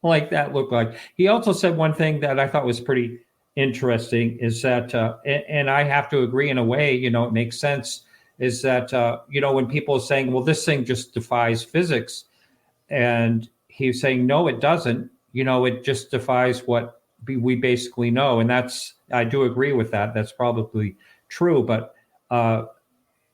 like that look like? He also said one thing that I thought was pretty interesting is that, and I have to agree in a way, it makes sense, is that, when people are saying, well, this thing just defies physics, and he's saying, no, it doesn't, it just defies what we basically know. And I do agree with that. That's probably true, but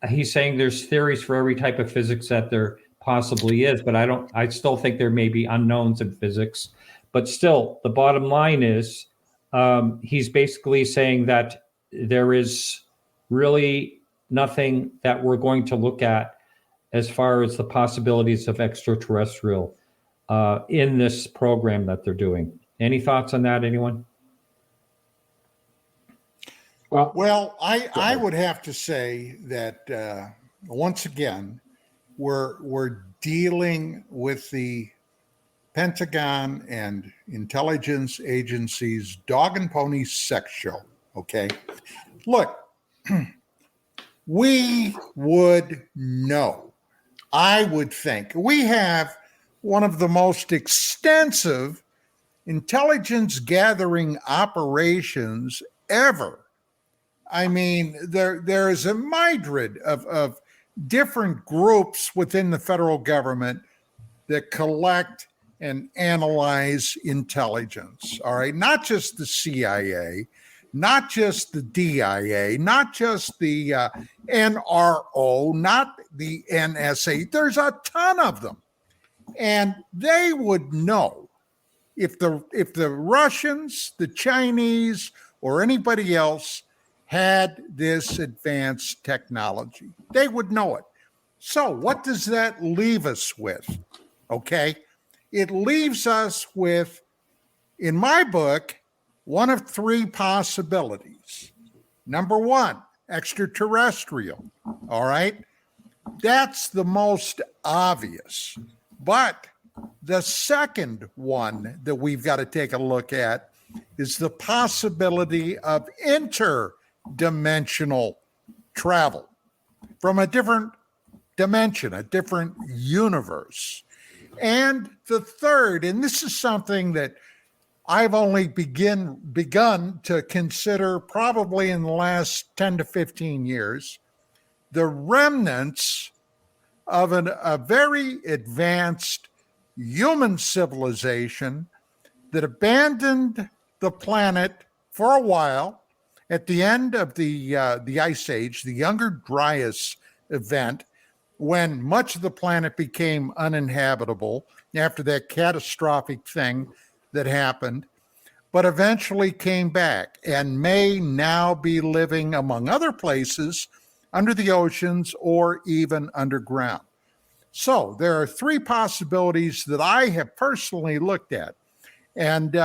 he's saying there's theories for every type of physics that there possibly is, but I still think there may be unknowns in physics. But still, the bottom line is he's basically saying that there is really nothing that we're going to look at as far as the possibilities of extraterrestrial in this program that they're doing. Any thoughts on that, anyone? Well, I would have to say that once again, we're dealing with the Pentagon and intelligence agencies' dog and pony sex show. Okay. Look, we would know. I would think we have one of the most extensive intelligence gathering operations ever. I mean, there is a myriad of different groups within the federal government that collect and analyze intelligence. All right, not just the CIA, not just the DIA, not just the NRO, not the NSA. There's a ton of them, and they would know if the Russians, the Chinese, or anybody else had this advanced technology. They would know it. So what does that leave us with? Okay, it leaves us with, in my book, one of three possibilities. Number one, extraterrestrial. All right. That's the most obvious. But the second one that we've got to take a look at is the possibility of interdimensional travel from a different dimension, a different universe. And the third, and this is something that I've only begun to consider probably in the last 10 to 15 years, the remnants of a very advanced human civilization that abandoned the planet for a while at the end of the Ice Age, the Younger Dryas event, when much of the planet became uninhabitable after that catastrophic thing that happened, but eventually came back and may now be living, among other places, under the oceans or even underground. So there are three possibilities that I have personally looked at. And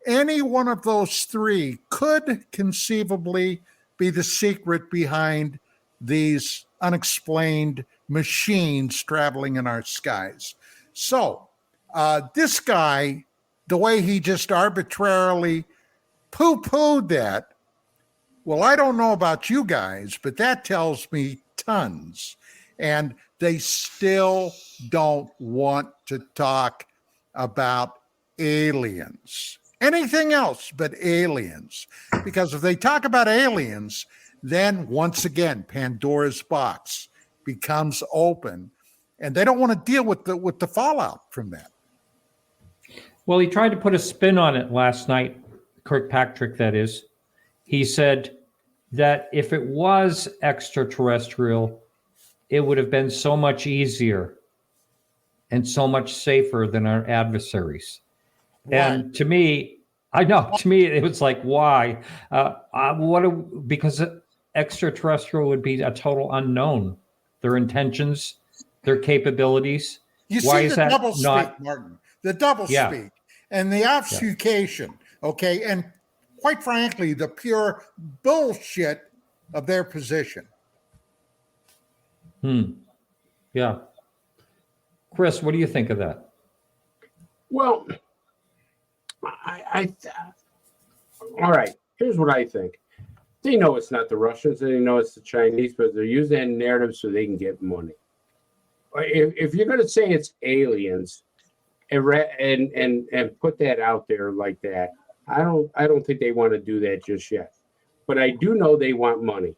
any one of those three could conceivably be the secret behind these unexplained machines traveling in our skies. So this guy, the way he just arbitrarily poo-pooed that, well, I don't know about you guys, but that tells me tons. And they still don't want to talk about aliens, anything else but aliens. Because if they talk about aliens, then once again, Pandora's box becomes open, and they don't want to deal with the fallout from that. Well, he tried to put a spin on it last night, Kirkpatrick, that is. He said that if it was extraterrestrial, it would have been so much easier and so much safer than our adversaries. Right. And to me, it was like, why? Because extraterrestrial would be a total unknown. Their intentions, their capabilities. You why see is the that double not speak, Martin? The double speak and the obfuscation, okay? And quite frankly, the pure bullshit of their position. Yeah. Chris, what do you think of that? Well, all right, here's what I think. They know it's not the Russians, and they know it's the Chinese, but they're using that narrative so they can get money. If you're going to say it's aliens and put that out there like that, I don't think they want to do that just yet. But I do know they want money.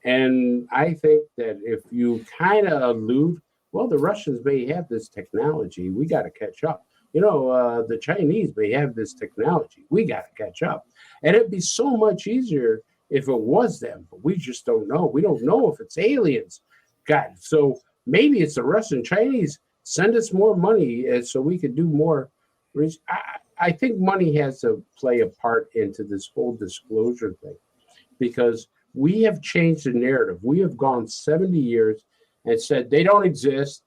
And I think that if you kind of allude, well, the Russians may have this technology. We got to catch up. The Chinese may have this technology. We got to catch up. And it'd be so much easier if it was them, but we just don't know. We don't know if it's aliens. God, so maybe it's the Russian Chinese. Send us more money so we could do more. I think money has to play a part into this whole disclosure thing, because we have changed the narrative. We have gone 70 years and said they don't exist.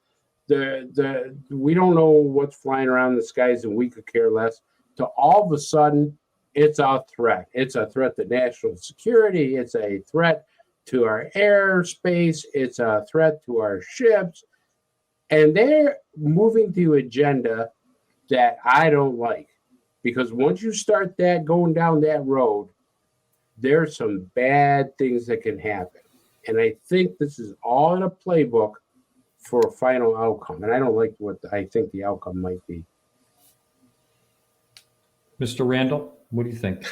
We don't know what's flying around the skies, and we could care less. To all of a sudden, it's a threat. It's a threat to national security. It's a threat to our airspace. It's a threat to our ships. And they're moving the agenda that I don't like, because once you start that going down that road, there's some bad things that can happen. And I think this is all in a playbook for a final outcome. And I don't like what I think the outcome might be. Mr. Randle, what do you think?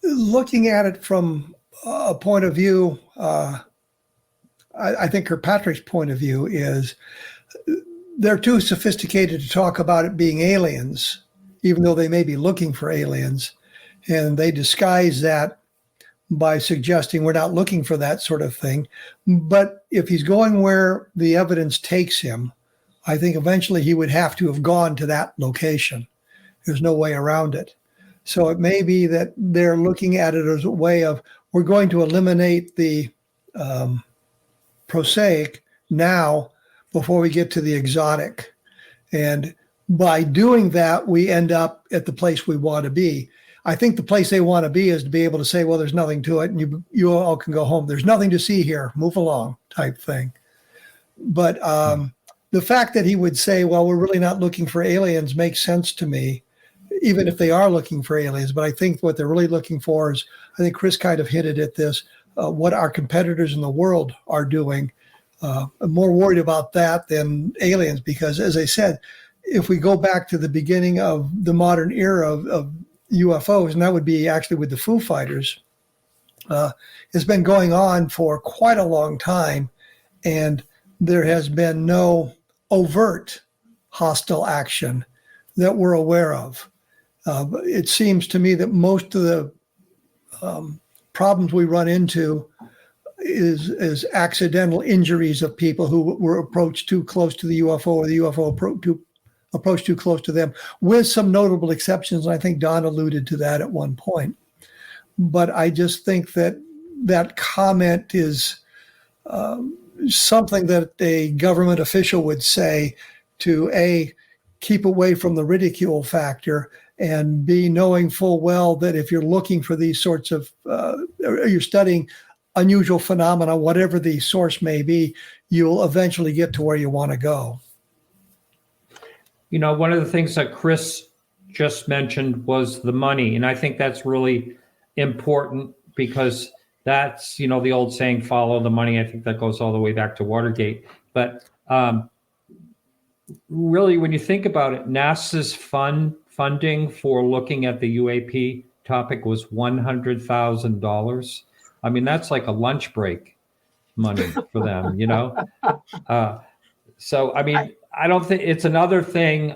Looking at it from a point of view, I think Kirkpatrick's point of view is they're too sophisticated to talk about it being aliens, even though they may be looking for aliens. And they disguise that by suggesting we're not looking for that sort of thing. But if he's going where the evidence takes him, I think eventually he would have to have gone to that location. There's no way around it. So it may be that they're looking at it as a way of, we're going to eliminate the prosaic now before we get to the exotic. And by doing that, we end up at the place we want to be. I think the place they want to be is to be able to say, well, there's nothing to it, and you all can go home. There's nothing to see here. Move along, type thing. But the fact that he would say, well, we're really not looking for aliens makes sense to me, even if they are looking for aliens. But I think what they're really looking for is, I think Chris kind of hinted at this, what our competitors in the world are doing. I'm more worried about that than aliens, because as I said, if we go back to the beginning of the modern era of UFOs, and that would be actually with the Foo Fighters, it's been going on for quite a long time, and there has been no overt hostile action that we're aware of. It seems to me that most of the problems we run into is accidental injuries of people who were approached too close to the UFO, or the UFO approached too close to them, with some notable exceptions. And I think Don alluded to that at one point. But I just think that that comment is something that a government official would say to A, keep away from the ridicule factor, and B, knowing full well that if you're looking for these sorts of, or you're studying unusual phenomena, whatever the source may be, you'll eventually get to where you want to go. You know, one of the things that Chris just mentioned was the money. And I think that's really important, because that's, you know, the old saying, follow the money. I think that goes all the way back to Watergate. But really, when you think about it, NASA's funding for looking at the UAP topic was $100,000. I mean, that's like a lunch break money for them, you know? So, I mean, I don't think it's another thing,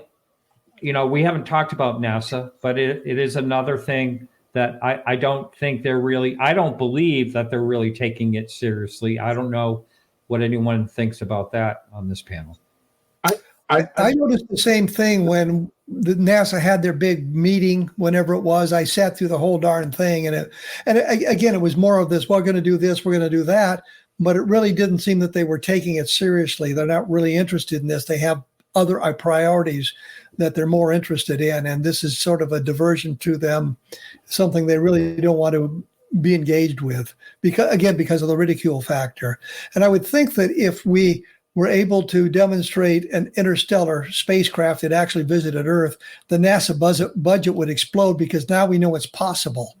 you know, we haven't talked about NASA, but it is another thing that I don't think I don't believe that they're really taking it seriously. I don't know what anyone thinks about that on this panel. I noticed the same thing when the NASA had their big meeting, whenever it was. I sat through the whole darn thing, and again, it was more of this, we're going to do this, we're going to do that, but it really didn't seem that they were taking it seriously. They're not really interested in this. They have other priorities that they're more interested in, and this is sort of a diversion to them, something they really don't want to be engaged with, because of the ridicule factor. And I would think that if we were able to demonstrate an interstellar spacecraft that actually visited Earth, the NASA budget would explode, because now we know it's possible.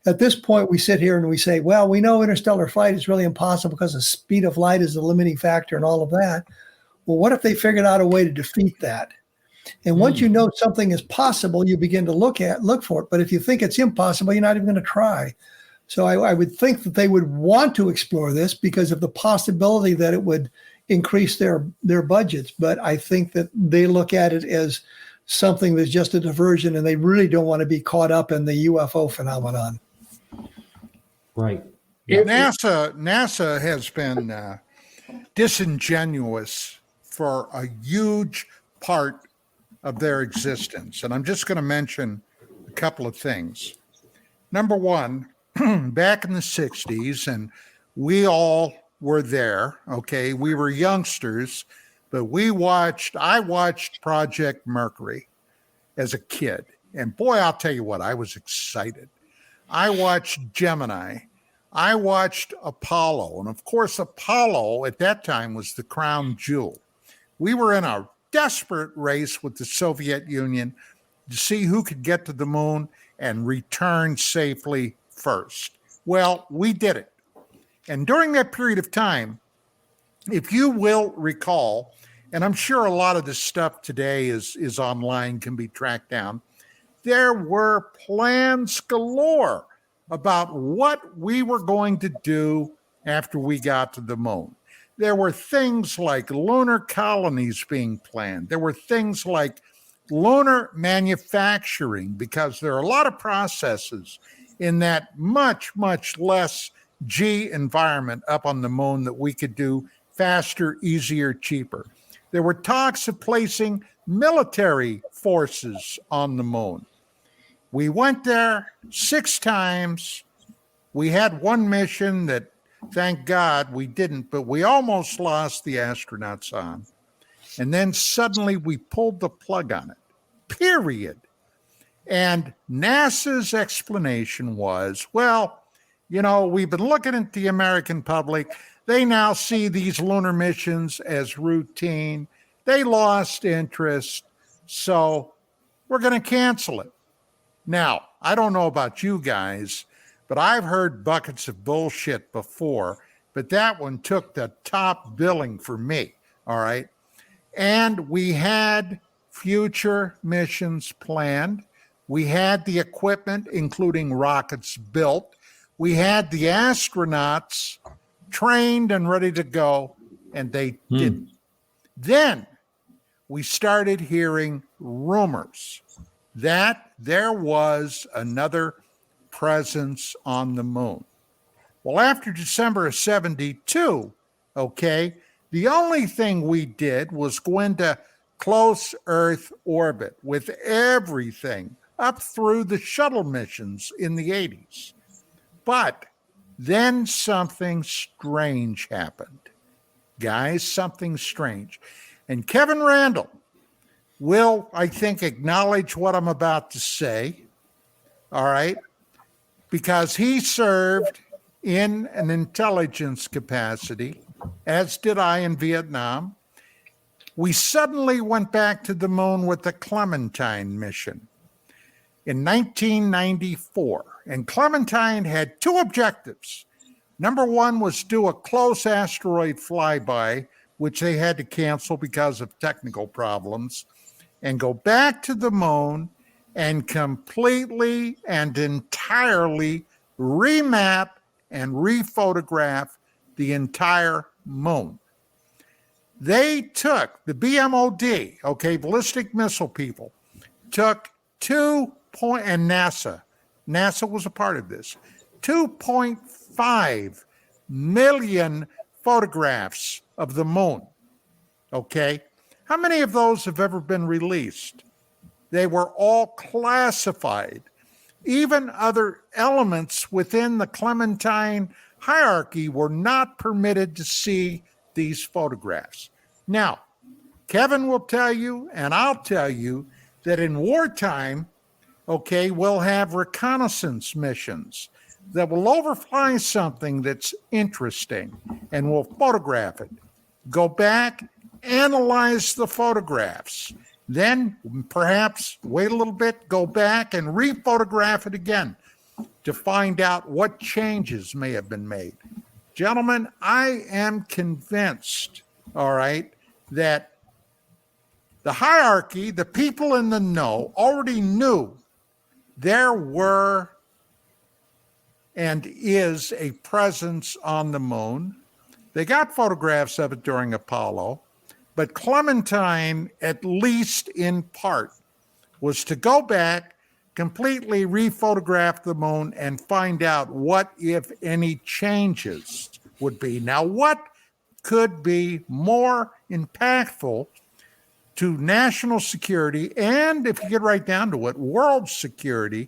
At this point, we sit here and we say, well, we know interstellar flight is really impossible because the speed of light is the limiting factor and all of that. Well, what if they figured out a way to defeat that? And once you know something is possible, you begin to look for it. But if you think it's impossible, you're not even going to try. So I would think that they would want to explore this because of the possibility that it would increase their budgets. But I think that they look at it as something that's just a diversion, and they really don't want to be caught up in the UFO phenomenon. Right. NASA has been disingenuous for a huge part of their existence. And I'm just going to mention a couple of things. Number one, back in the 60s, and we all were there, okay? We were youngsters, but I watched Project Mercury as a kid. And boy, I'll tell you what, I was excited. I watched Gemini. I watched Apollo. And of course, Apollo at that time was the crown jewel. We were in a desperate race with the Soviet Union to see who could get to the moon and return safely first. Well, we did it. And during that period of time, if you will recall, and I'm sure a lot of this stuff today is online, can be tracked down, there were plans galore about what we were going to do after we got to the moon. There were things like lunar colonies being planned. There were things like lunar manufacturing, because there are a lot of processes in that much, much less G environment up on the moon that we could do faster, easier, cheaper. There were talks of placing military forces on the moon. We went there 6 times. We had one mission that, thank God, we didn't, but we almost lost the astronauts on. And then suddenly we pulled the plug on it, period. And NASA's explanation was, well, you know, we've been looking at the American public. They now see these lunar missions as routine. They lost interest, so we're going to cancel it. Now, I don't know about you guys, but I've heard buckets of bullshit before, but that one took the top billing for me, all right? And we had future missions planned. We had the equipment, including rockets, built. We had the astronauts trained and ready to go, and they didn't. Then we started hearing rumors that there was another presence on the moon. Well, after December of 72, okay, the only thing we did was go into close Earth orbit with everything up through the shuttle missions in the 80s. But then something strange happened. Guys, something strange. And Kevin Randle will, I think, acknowledge what I'm about to say, all right? Because he served in an intelligence capacity, as did I in Vietnam. We suddenly went back to the moon with the Clementine mission in 1994. And Clementine had 2 objectives. Number 1 was do a close asteroid flyby, which they had to cancel because of technical problems, and go back to the moon and completely and entirely remap and rephotograph the entire moon. They took, the BMOD, okay, ballistic missile people, took and NASA was a part of this, 2.5 million photographs of the moon, okay? How many of those have ever been released? They were all classified. Even other elements within the Clementine hierarchy were not permitted to see these photographs. Now, Kevin will tell you, and I'll tell you, that in wartime, okay, we'll have reconnaissance missions that will overfly something that's interesting, and we'll photograph it. Go back, analyze the photographs. Then perhaps wait a little bit, go back and rephotograph it again to find out what changes may have been made. Gentlemen, I am convinced, all right, that the hierarchy, the people in the know, already knew there were and is a presence on the moon. They got photographs of it during Apollo, but Clementine, at least in part, was to go back, completely rephotograph the moon and find out what, if any, changes would be. Now, what could be more impactful to national security, and if you get right down to it, world security,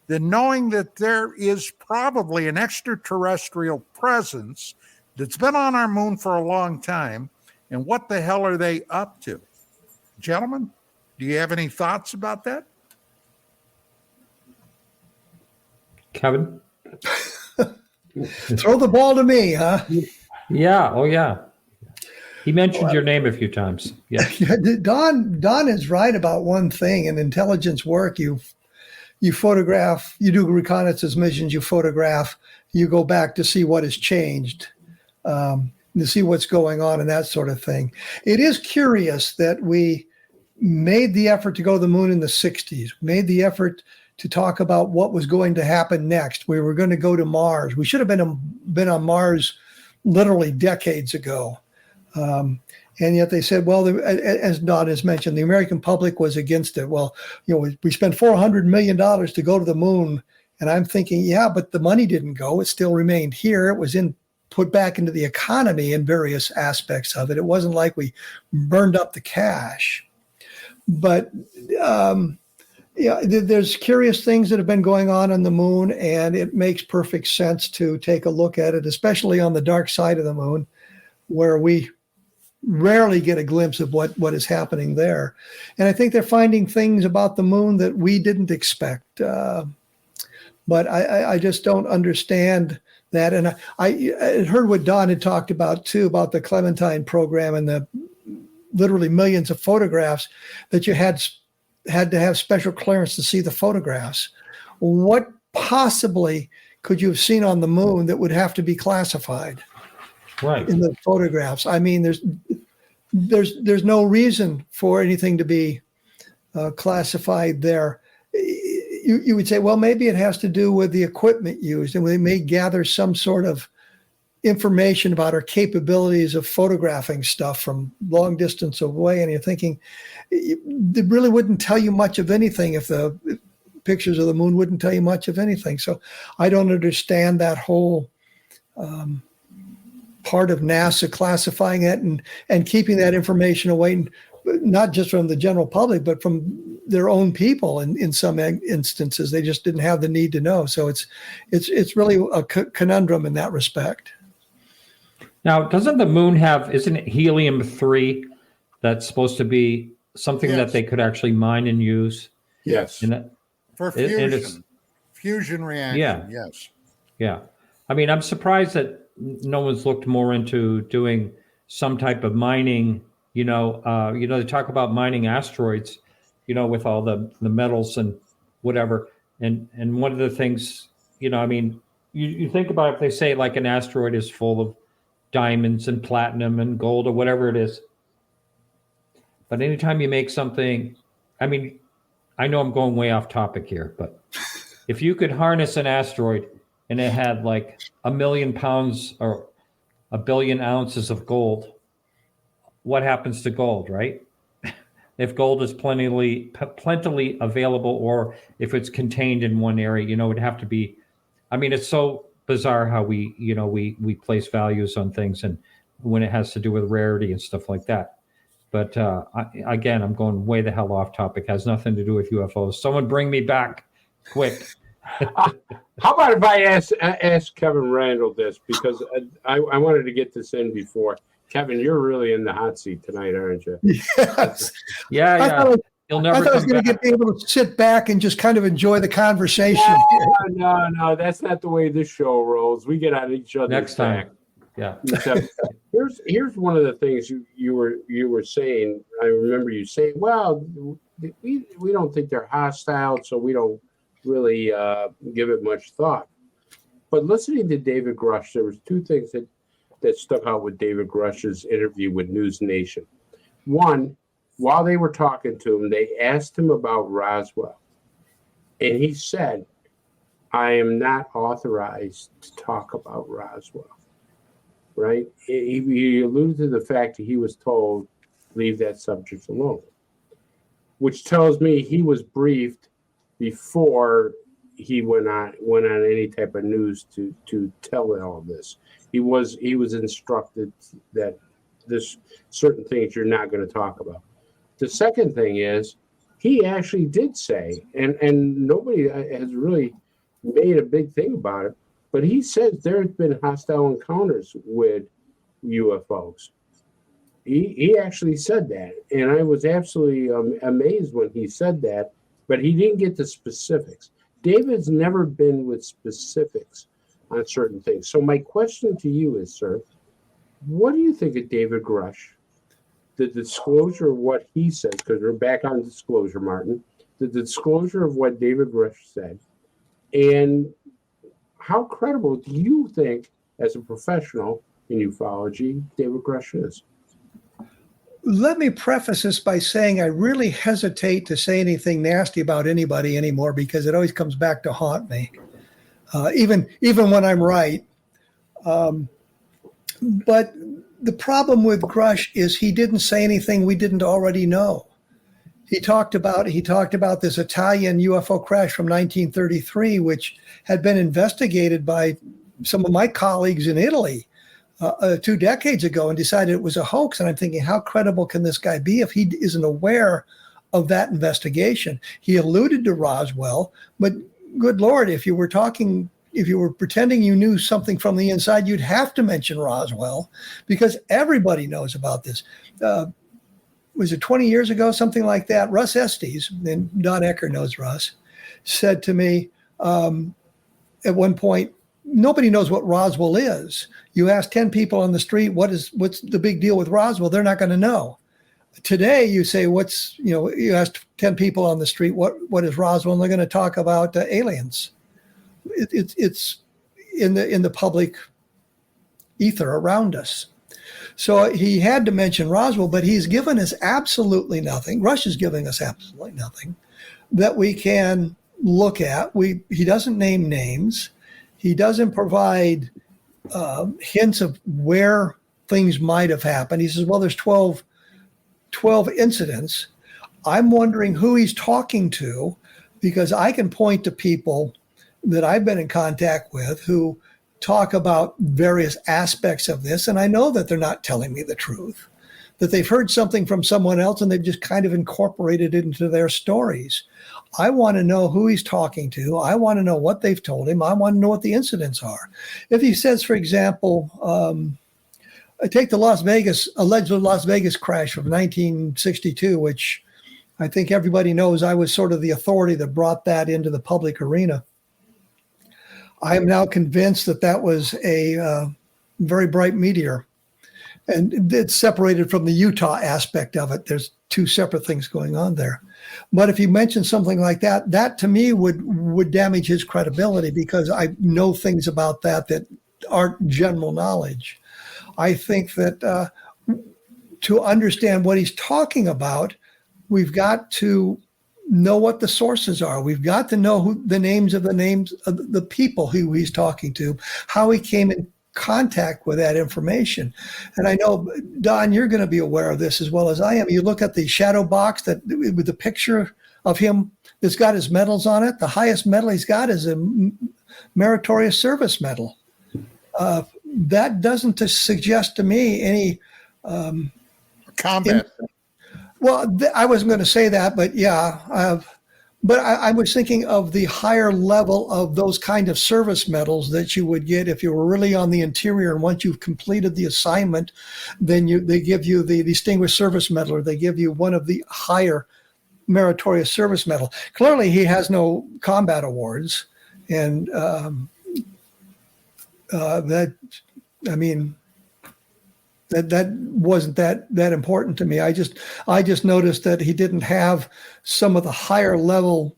than knowing that there is probably an extraterrestrial presence that's been on our moon for a long time, and what the hell are they up to? Gentlemen, do you have any thoughts about that? Kevin? Throw the ball to me, huh? Yeah. Oh, yeah. He mentioned your name a few times. Yeah. Don is right about one thing. In intelligence work, you photograph, you do reconnaissance missions, you photograph, you go back to see what has changed, to see what's going on and that sort of thing. It is curious that we made the effort to go to the moon in the 60s, made the effort to talk about what was going to happen next. We were going to go to Mars. We should have been on Mars literally decades ago. And yet they said, well, as Don has mentioned, the American public was against it. Well, we spent $400 million to go to the moon. And I'm thinking, yeah, but the money didn't go. It still remained here. It was put back into the economy in various aspects of it. It wasn't like we burned up the cash. But there's curious things that have been going on the moon, and it makes perfect sense to take a look at it, especially on the dark side of the moon, where we rarely get a glimpse of what is happening there. And I think they're finding things about the moon that we didn't expect. But I just don't understand that. And I heard what Don had talked about too, about the Clementine program and the literally millions of photographs that you had to have special clearance to see the photographs. What possibly could you have seen on the moon that would have to be classified? Right. In the photographs. I mean, there's no reason for anything to be classified there. You would say, well, maybe it has to do with the equipment used, and they may gather some sort of information about our capabilities of photographing stuff from long distance away. And you're thinking, it really wouldn't tell you much of anything if the pictures of the moon wouldn't tell you much of anything. So I don't understand that whole part of NASA classifying it and keeping that information away, not just from the general public, but from their own people. In some instances, they just didn't have the need to know. So it's really a conundrum in that respect. Now, doesn't the moon isn't it helium-3 that's supposed to be something that they could actually mine and use? Yes. For fusion reaction, yes. Yeah. I mean, I'm surprised that no one's looked more into doing some type of mining. They talk about mining asteroids, with all the metals and whatever. And one of the things, you think about if they say like an asteroid is full of diamonds and platinum and gold or whatever it is. But anytime you make something, I know I'm going way off topic here, but if you could harness an asteroid and it had like 1 million pounds or 1 billion ounces of gold, what happens to gold, right? If gold is plentifully available, or if it's contained in one area, it'd have to be, it's so bizarre how we place values on things, and when it has to do with rarity and stuff like that. But I'm going way the hell off topic. It has nothing to do with UFOs. Someone bring me back quick. How about if I ask Kevin Randle this, because I wanted to get this in before. Kevin, you're really in the hot seat tonight, aren't you? Yes. Yeah. You'll never. I thought I was going to be able to sit back and just kind of enjoy the conversation. No, that's not the way this show rolls. We get on each other's next time. Yeah. Here's one of the things you were saying. I remember you saying, well, we don't think they're hostile, so we don't really give it much thought. But listening to David Grush, there was two things that stuck out with David Grush's interview with News Nation. One, while they were talking to him, they asked him about Roswell. And he said, I am not authorized to talk about Roswell. Right? He alluded to the fact that he was told, leave that subject alone. Which tells me he was briefed before he went on any type of news to tell all this. He was instructed that there's certain things you're not going to talk about. The second thing is he actually did say, and nobody has really made a big thing about it, but he says there have been hostile encounters with UFOs. He actually said that, and I was absolutely amazed when he said that, but he didn't get the specifics. David's never been with specifics on certain things. So my question to you is, sir, what do you think of David Grush the disclosure of what he said, because we're back on disclosure, Martin, the disclosure of what David Rush said, and how credible do you think, as a professional in ufology, David Rush is? Let me preface this by saying I really hesitate to say anything nasty about anybody anymore because it always comes back to haunt me, even when I'm right. But the problem with Grush is he didn't say anything we didn't already know. He talked about this Italian UFO crash from 1933, which had been investigated by some of my colleagues in Italy 2 decades ago and decided it was a hoax. And I'm thinking, how credible can this guy be if he isn't aware of that investigation? He alluded to Roswell, but good Lord, if you were pretending you knew something from the inside, you'd have to mention Roswell because everybody knows about this. Was it 20 years ago, something like that? Russ Estes, and Don Ecker knows Russ, said to me at one point, nobody knows what Roswell is. You ask 10 people on the street, what's the big deal with Roswell? They're not going to know. Today, you say, you ask 10 people on the street, what is Roswell? And they're going to talk about aliens. It's in the public ether around us. So he had to mention Roswell, but he's given us absolutely nothing. Rush is giving us absolutely nothing that we can look at. He doesn't name names. He doesn't provide hints of where things might have happened. He says, well, there's 12 incidents. I'm wondering who he's talking to because I can point to people that I've been in contact with who talk about various aspects of this. And I know that they're not telling me the truth, that they've heard something from someone else and they've just kind of incorporated it into their stories. I want to know who he's talking to. I want to know what they've told him. I want to know what the incidents are. If he says, for example, take the alleged Las Vegas crash of 1962, which I think everybody knows I was sort of the authority that brought that into the public arena. I am now convinced that was a very bright meteor, and it's separated from the Utah aspect of it. There's two separate things going on there. But if you mention something like that, that to me would damage his credibility because I know things about that aren't general knowledge. I think that to understand what he's talking about, we've got to know what the sources are. We've got to know the names of the people who he's talking to, how he came in contact with that information. And I know, Don, you're going to be aware of this as well as I am. You look at the shadow box with the picture of him that's got his medals on it. The highest medal he's got is a meritorious service medal. That doesn't suggest to me any combat. Well, I wasn't going to say that, but yeah. But I was thinking of the higher level of those kind of service medals that you would get if you were really on the interior. And once you've completed the assignment, then they give you the Distinguished Service Medal, or they give you one of the higher meritorious service medal. Clearly, he has no combat awards, and that wasn't that important to me. I just noticed that he didn't have some of the higher level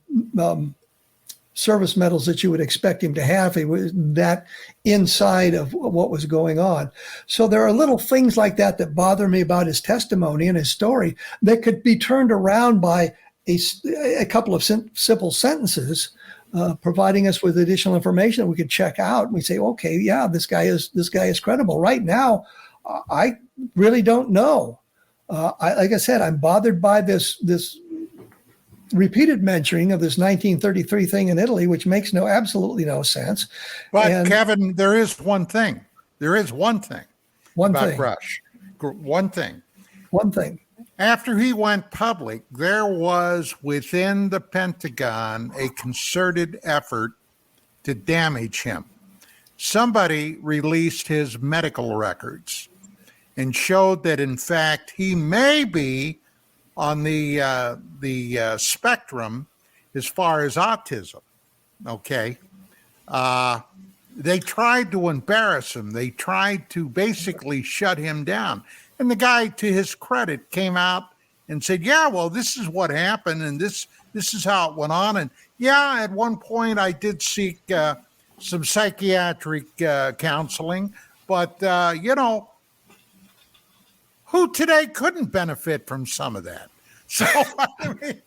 service medals that you would expect him to have. He was that inside of what was going on. So there are little things like that bother me about his testimony and his story that could be turned around by a couple of simple sentences, providing us with additional information that we could check out. And we say, okay, yeah, this guy is credible. Right now, I really don't know. Like I said, I'm bothered by this repeated mentioning of this 1933 thing in Italy, which makes absolutely no sense. But Kevin, there is one thing. About Rush. One thing. After he went public, there was within the Pentagon a concerted effort to damage him. Somebody released his medical records and showed that, in fact, he may be on the spectrum as far as autism. Okay. They tried to embarrass him. They tried to basically shut him down. And the guy, to his credit, came out and said, yeah, well, this is what happened, and this is how it went on. And yeah, at one point I did seek some psychiatric counseling, but, who today couldn't benefit from some of that? So, I mean,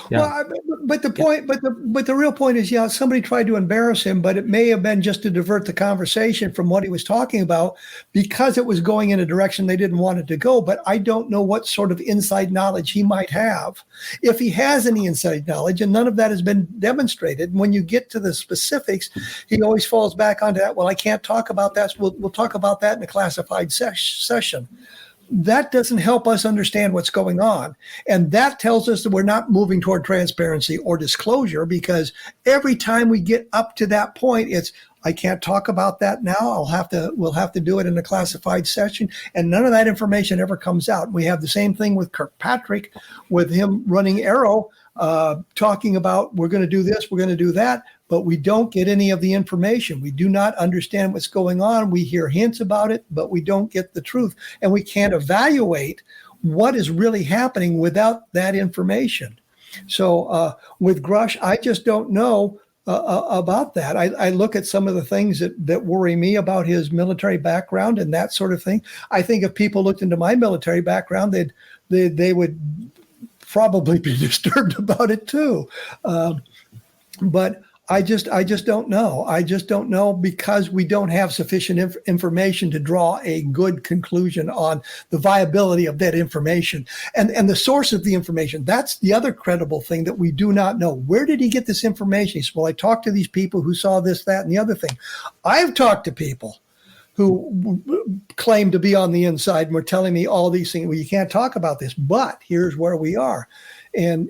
Well, but the point, but the real point is, yeah, somebody tried to embarrass him, but it may have been just to divert the conversation from what he was talking about because it was going in a direction they didn't want it to go. But I don't know what sort of inside knowledge he might have, if he has any inside knowledge, and none of that has been demonstrated. And when you get to the specifics, he always falls back onto that. Well, I can't talk about that. So we'll talk about that in a classified session. That doesn't help us understand what's going on. And that tells us that we're not moving toward transparency or disclosure, because every time we get up to that point, it's, I can't talk about that now. We'll have to do it in a classified session. And none of that information ever comes out. We have the same thing with Kirkpatrick, with him running Aaro, talking about, we're going to do this, we're going to do that, but we don't get any of the information. We do not understand what's going on. We hear hints about it, but we don't get the truth. And we can't evaluate what is really happening without that information. So with Grush, I just don't know about that. I look at some of the things that worry me about his military background and that sort of thing. I think if people looked into my military background, they would probably be disturbed about it too. But I just don't know. I just don't know, because we don't have sufficient information to draw a good conclusion on the viability of that information and the source of the information. That's the other credible thing that we do not know. Where did he get this information? He said, well, I talked to these people who saw this, that, and the other thing. I've talked to people who claim to be on the inside and were telling me all these things. Well, you can't talk about this, but here's where we are. And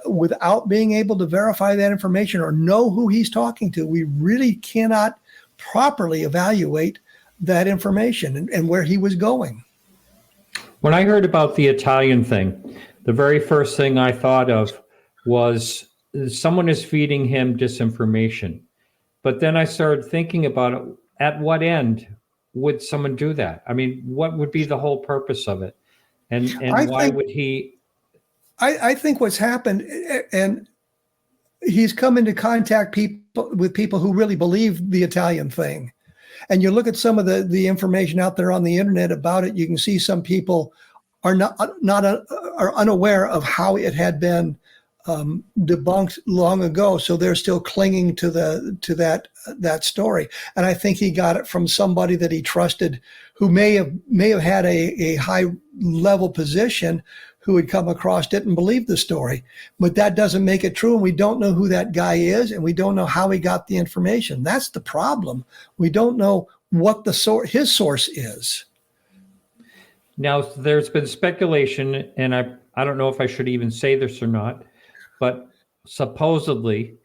without being able to verify that information or know who he's talking to, we really cannot properly evaluate that information and where he was going. When I heard about the Italian thing, the very first thing I thought of was someone is feeding him disinformation. But then I started thinking about it. At what end would someone do that? I mean, what would be the whole purpose of it? And why would he? I think what's happened, and he's come into contact with people who really believe the Italian thing. And you look at some of the information out there on the internet about it, you can see some people are are unaware of how it had been debunked long ago, so they're still clinging to that story. And I think he got it from somebody that he trusted, who may have had a high level position, who had come across it and believed the story. But that doesn't make it true, and we don't know who that guy is, and we don't know how he got the information. That's the problem. We don't know what his source is. Now, there's been speculation, and I don't know if I should even say this or not, but supposedly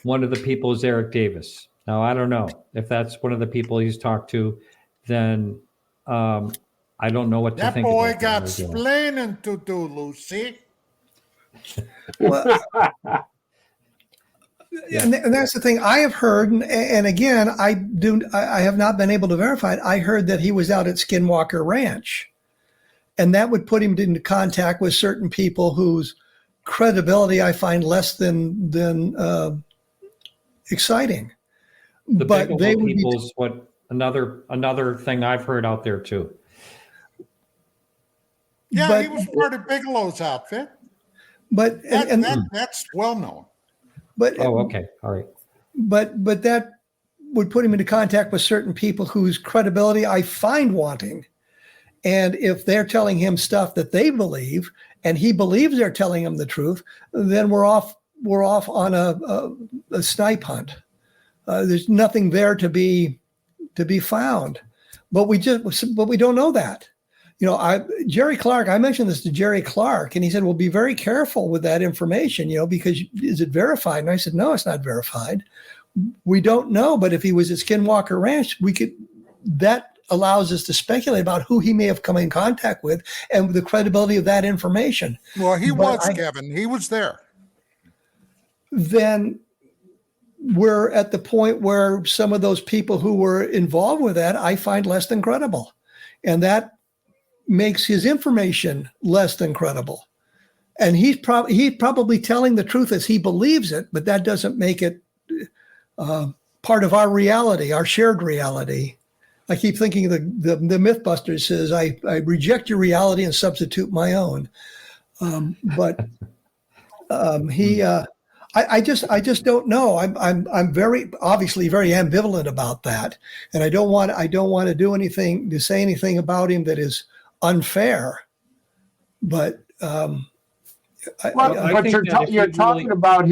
one of the people is Eric Davis. Now, I don't know if that's one of the people he's talked to. Then I don't know what to think. That boy about got splaining to do, Lucy. Well, and that's the thing I have heard, and again, I have not been able to verify it. I heard that he was out at Skinwalker Ranch, and that would put him into contact with certain people whose credibility I find less than exciting. The but they would people's what another thing I've heard out there too. Yeah, he was part of Bigelow's outfit. But that's well known. But okay, all right. But that would put him into contact with certain people whose credibility I find wanting. And if they're telling him stuff that they believe, and he believes they're telling him the truth, then we're off on a snipe hunt. There's nothing there to be found. But we don't know that. Jerry Clark, I mentioned this to Jerry Clark, and he said, well, be very careful with that information, because is it verified? And I said, no, it's not verified. We don't know, but if he was at Skinwalker Ranch, that allows us to speculate about who he may have come in contact with and the credibility of that information. Well, Kevin. He was there. Then we're at the point where some of those people who were involved with that, I find less than credible. And that makes his information less than credible. And he's probably telling the truth as he believes it, but that doesn't make it part of our reality, our shared reality. I keep thinking the Mythbusters says, I reject your reality and substitute my own. I just don't know. I'm very obviously very ambivalent about that, and I don't want to say anything about him that is unfair. But you're talking about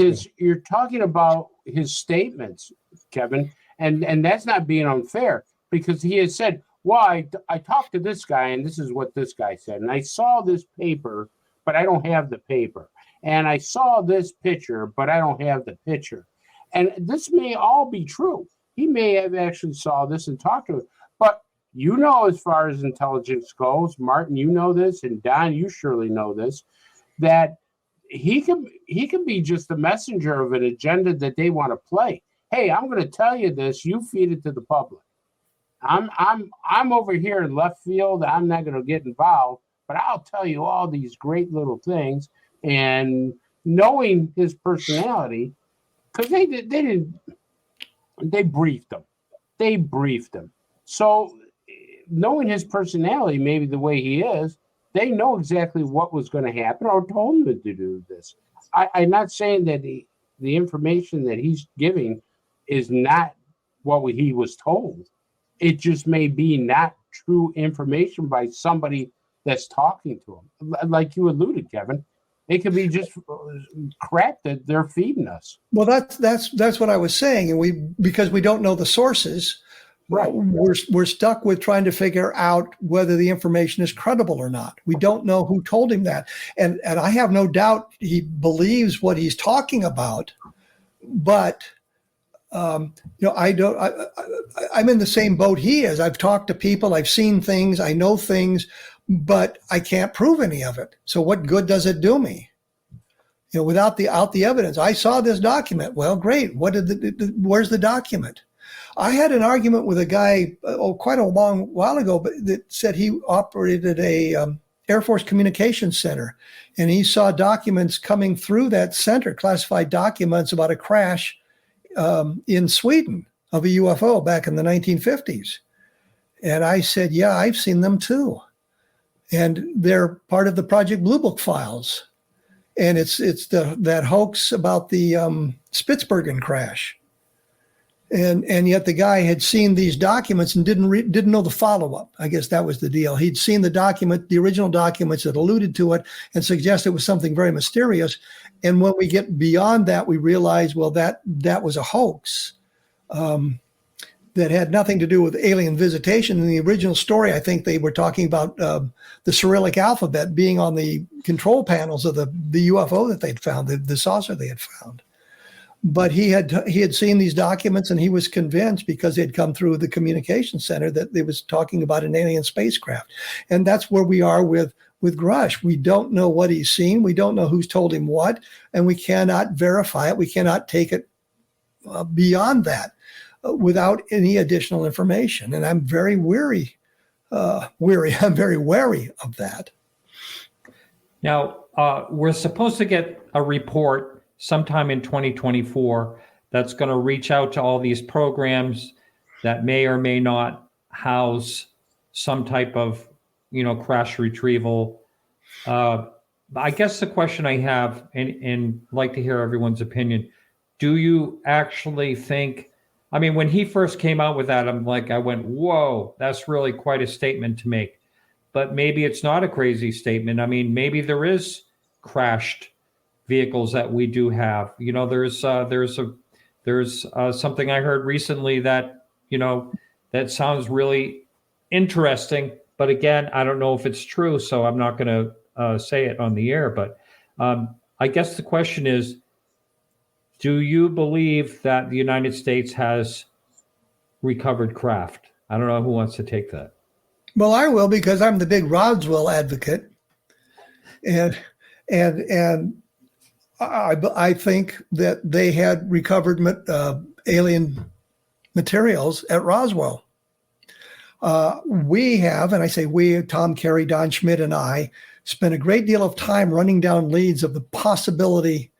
his statements, Kevin, and that's not being unfair, because he has said, well, I talked to this guy and this is what this guy said, and I saw this paper, but I don't have the paper. And I saw this picture, but I don't have the picture. And this may all be true. He may have actually saw this and talked to it. But as far as intelligence goes, Martin, you know this, and Don, you surely know this, that he can be just the messenger of an agenda that they want to play. Hey, I'm going to tell you this. You feed it to the public. I'm over here in left field. I'm not going to get involved, but I'll tell you all these great little things. And knowing his personality, because they briefed him. So knowing his personality, maybe the way he is, they know exactly what was going to happen or told him to do this. I'm not saying that the information that he's giving is not what he was told. It just may be not true information by somebody that's talking to him. Like you alluded, Kevin. It could be just crap that they're feeding us. Well, that's what I was saying, and because we don't know the sources, right? We're stuck with trying to figure out whether the information is credible or not. We don't know who told him that, and I have no doubt he believes what he's talking about, but I'm in the same boat he is. I've talked to people, I've seen things, I know things, but I can't prove any of it. So what good does it do me? Without the evidence. I saw this document. Well, great. Where's the document? I had an argument with a guy quite a long while ago, but that said he operated a Air Force Communications Center, and he saw documents coming through that center, classified documents about a crash in Sweden of a UFO back in the 1950s. And I said, yeah, I've seen them too. And they're part of the Project Blue Book files. And it's that hoax about the Spitsbergen crash. And yet the guy had seen these documents and didn't know the follow-up. I guess that was the deal. He'd seen the original documents that alluded to it and suggested it was something very mysterious. And when we get beyond that, we realize, well, that was a hoax. That had nothing to do with alien visitation. In the original story, I think they were talking about the Cyrillic alphabet being on the control panels of the UFO that they'd found, the saucer they had found. But he had seen these documents, and he was convinced, because they'd come through the communication center, that they was talking about an alien spacecraft. And that's where we are with Grush. We don't know what he's seen. We don't know who's told him what, and we cannot verify it. We cannot take it beyond that without any additional information. And I'm very I'm very wary of that. Now, we're supposed to get a report sometime in 2024 that's going to reach out to all these programs that may or may not house some type of, crash retrieval. I guess the question I have, and like to hear everyone's opinion, do you actually think, when he first came out with that, I went, whoa, that's really quite a statement to make. But maybe it's not a crazy statement. Maybe there is crashed vehicles that we do have. There's something I heard recently that, that sounds really interesting. But again, I don't know if it's true, so I'm not going to say it on the air. But I guess the question is, do you believe that the United States has recovered craft? I don't know who wants to take that. Well, I will, because I'm the big Roswell advocate. And I think that they had recovered alien materials at Roswell. We have, and I say we, Tom Carey, Don Schmidt, and I, spent a great deal of time running down leads of the possibility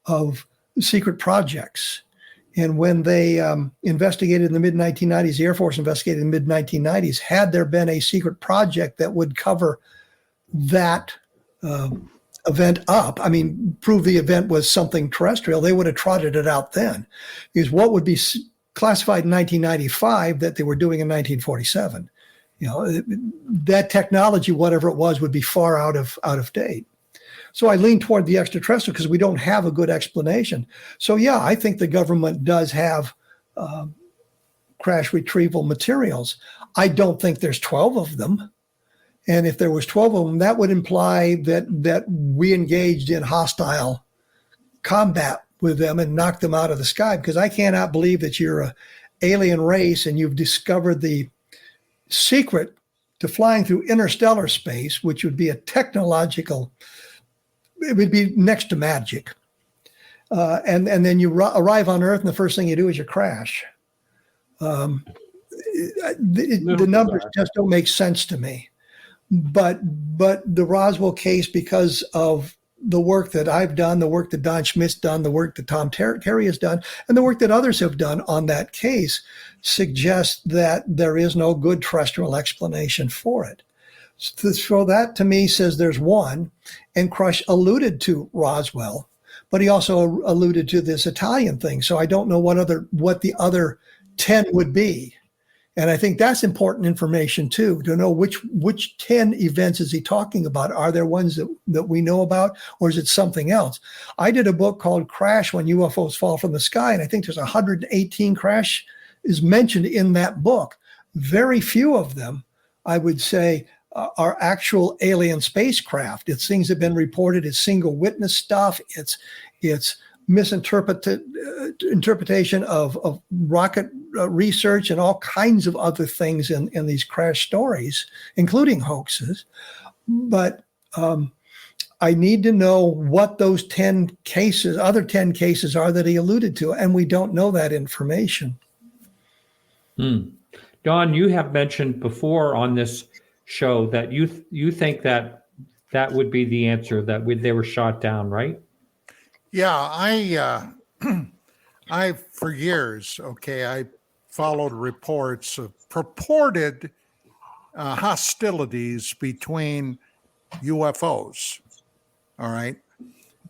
of secret projects. And when they investigated in the mid-1990s, the Air Force investigated in the mid-1990s, had there been a secret project that would cover that event up, I mean, prove the event was something terrestrial, they would have trotted it out then. Because what would be classified in 1995 that they were doing in 1947, that technology, whatever it was, would be far out of date. So I lean toward the extraterrestrial because we don't have a good explanation. So yeah, I think the government does have crash retrieval materials. I don't think there's 12 of them. And if there was 12 of them, that would imply that we engaged in hostile combat with them and knocked them out of the sky, because I cannot believe that you're an alien race and you've discovered the secret to flying through interstellar space, which would be it would be next to magic. And then you arrive on Earth and the first thing you do is you crash. The numbers just don't make sense to me. But the Roswell case, because of the work that I've done, the work that Don Schmidt's done, the work that Tom Carey has done, and the work that others have done on that case, suggests that there is no good terrestrial explanation for it. So that to me says there's one, and Crush alluded to Roswell, but he also alluded to this Italian thing. So I don't know what the other 10 would be. And I think that's important information too, to know which 10 events is he talking about. Are there ones that we know about, or is it something else? I did a book called Crash When UFOs Fall from the Sky, and I think there's 118 crash is mentioned in that book. Very few of them, I would say, are actual alien spacecraft. It's things that have been reported as single witness stuff. It's interpretation of rocket research and all kinds of other things in these crash stories, including hoaxes. But I need to know what those other 10 cases are that he alluded to, and we don't know that information. Don, you have mentioned before on this show that you think that would be the answer, that they were shot down, right? Yeah, I for years, I followed reports of purported hostilities between UFOs. All right.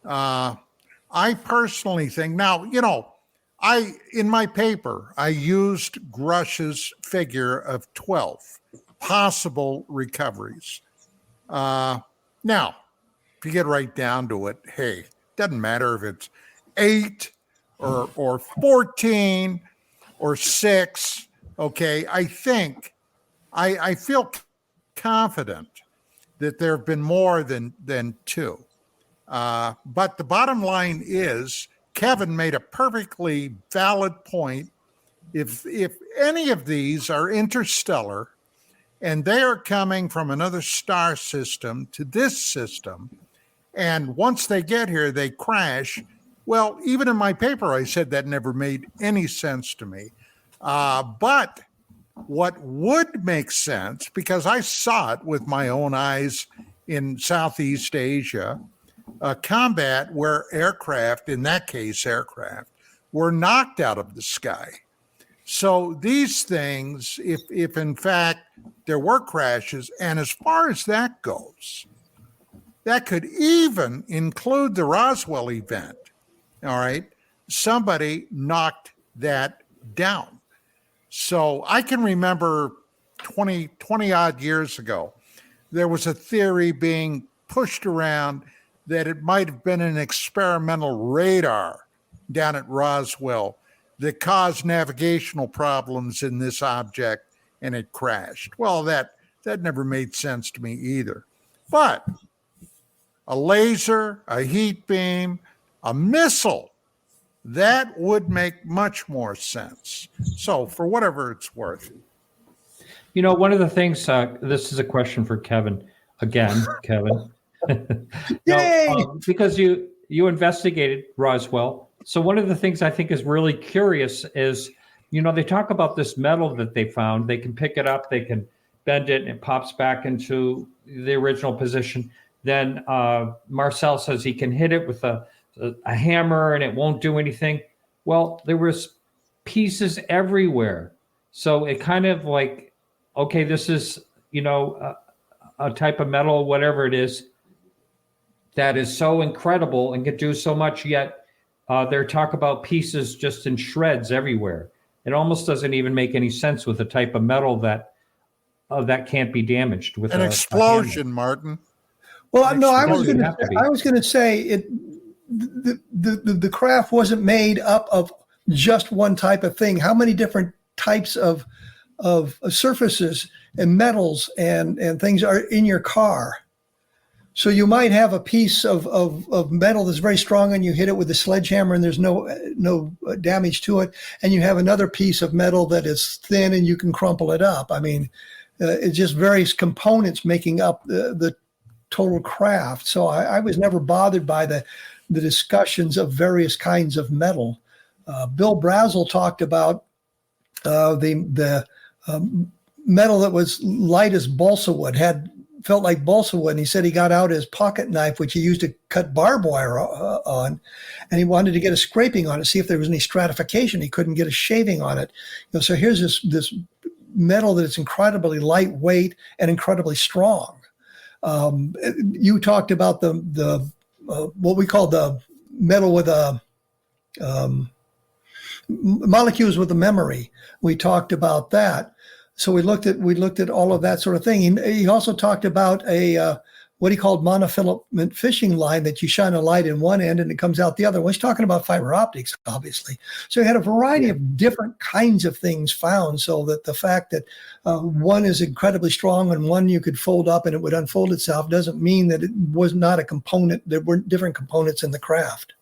I personally think now, in my paper, I used Grush's figure of 12 possible recoveries. Now, if you get right down to it, hey, doesn't matter if it's 8 or 14 or 6. Okay, I think I feel confident that there have been more than 2. But the bottom line is, Kevin made a perfectly valid point. If any of these are interstellar and they are coming from another star system to this system, and once they get here, they crash. Well, even in my paper, I said that never made any sense to me. But what would make sense, because I saw it with my own eyes in Southeast Asia, combat where aircraft, in that case aircraft, were knocked out of the sky. So these things, if in fact there were crashes, and as far as that goes, that could even include the Roswell event. All right. Somebody knocked that down. So I can remember 20 odd years ago, there was a theory being pushed around that it might have been an experimental radar down at Roswell that caused navigational problems in this object and it crashed. Well, that never made sense to me either. But a laser, a heat beam, a missile, that would make much more sense. So for whatever it's worth. One of the things, this is a question for Kevin, again, Kevin. Yay! Because you investigated Roswell. So one of the things I think is really curious is, they talk about this metal that they found. They can pick it up, they can bend it, and it pops back into the original position. Then Marcel says he can hit it with a hammer and it won't do anything. Well, there was pieces everywhere. So it kind of like, okay, this is, a type of metal, whatever it is, that is so incredible and can do so much, yet they're talk about pieces just in shreds everywhere. It almost doesn't even make any sense with a type of metal that can't be damaged with an explosion, Martin. Well, no, I was going to say the craft wasn't made up of just one type of thing. How many different types of surfaces and metals and things are in your car? So you might have a piece of metal that's very strong and you hit it with a sledgehammer and there's no damage to it. And you have another piece of metal that is thin and you can crumple it up. I mean, it's just various components making up the total craft. So I was never bothered by the discussions of various kinds of metal. Bill Brazel talked about the metal that was light as balsa wood, felt like balsa wood, and he said he got out his pocket knife, which he used to cut barbed wire on, and he wanted to get a scraping on it, see if there was any stratification. He couldn't get a shaving on it. So here's this metal that is incredibly lightweight and incredibly strong. You talked about the what we call the metal with molecules with a memory. We talked about that. So we looked at all of that sort of thing. He also talked about what he called monofilament fishing line, that you shine a light in one end and it comes out the other. Well, he's talking about fiber optics, obviously. So he had a variety of different kinds of things found, so that the fact that one is incredibly strong and one you could fold up and it would unfold itself doesn't mean that it was not a component. There weren't different components in the craft.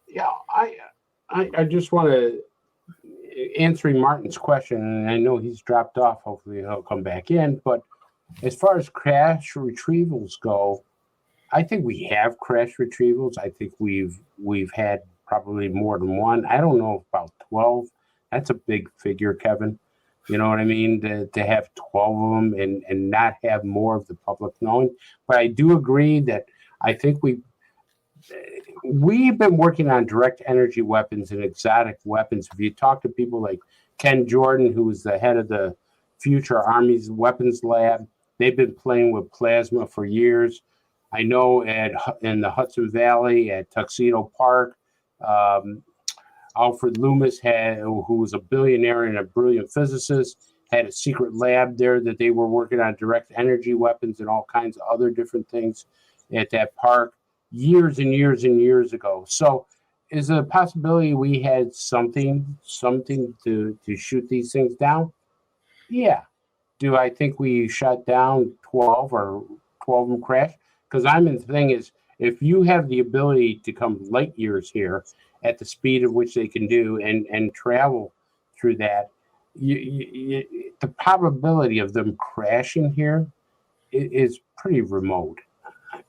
Yeah, I just want to, answering Martin's question, and I know he's dropped off. Hopefully he'll come back in. But as far as crash retrievals go, I think we have crash retrievals. I think we've had probably more than one. I don't know about 12. That's a big figure, Kevin. You know what I mean? To have 12 of them and not have more of the public knowing. But I do agree that I think we've been working on direct energy weapons and exotic weapons. If you talk to people like Ken Jordan, who is the head of the Future Army's Weapons Lab, they've been playing with plasma for years. I know in the Hudson Valley at Tuxedo Park, Alfred Loomis, who was a billionaire and a brilliant physicist, had a secret lab there that they were working on direct energy weapons and all kinds of other different things at that park years and years and years ago. So is it a possibility we had something to shoot these things down? Yeah. Do I think we shot down 12 or 12 of them crashed? Because the thing is, if you have the ability to come light years here at the speed at which they can do and travel through that, the probability of them crashing here is pretty remote.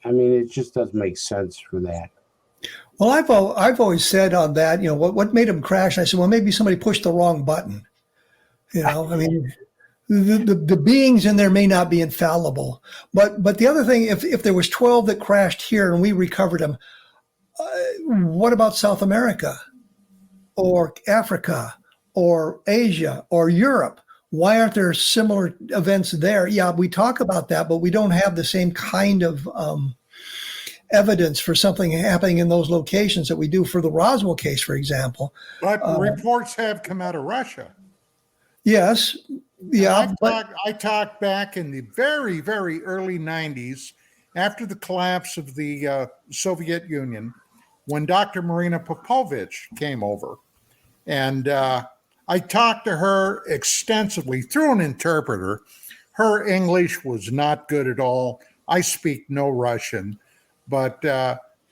I mean, it just doesn't make sense for that. Well, I've always said on that, what made them crash? I said, well, maybe somebody pushed the wrong button. I mean, the beings in there may not be infallible, but the other thing, if there was 12 that crashed here and we recovered them, what about South America or Africa or Asia or Europe? Why aren't there similar events there? Yeah, we talk about that, but we don't have the same kind of evidence for something happening in those locations that we do for the Roswell case, for example. But reports have come out of Russia. Yes. Yeah. I talked back in the very, very early 90s, after the collapse of the Soviet Union, when Dr. Marina Popovich came over. And I talked to her extensively through an interpreter. Her English was not good at all. I speak no Russian, but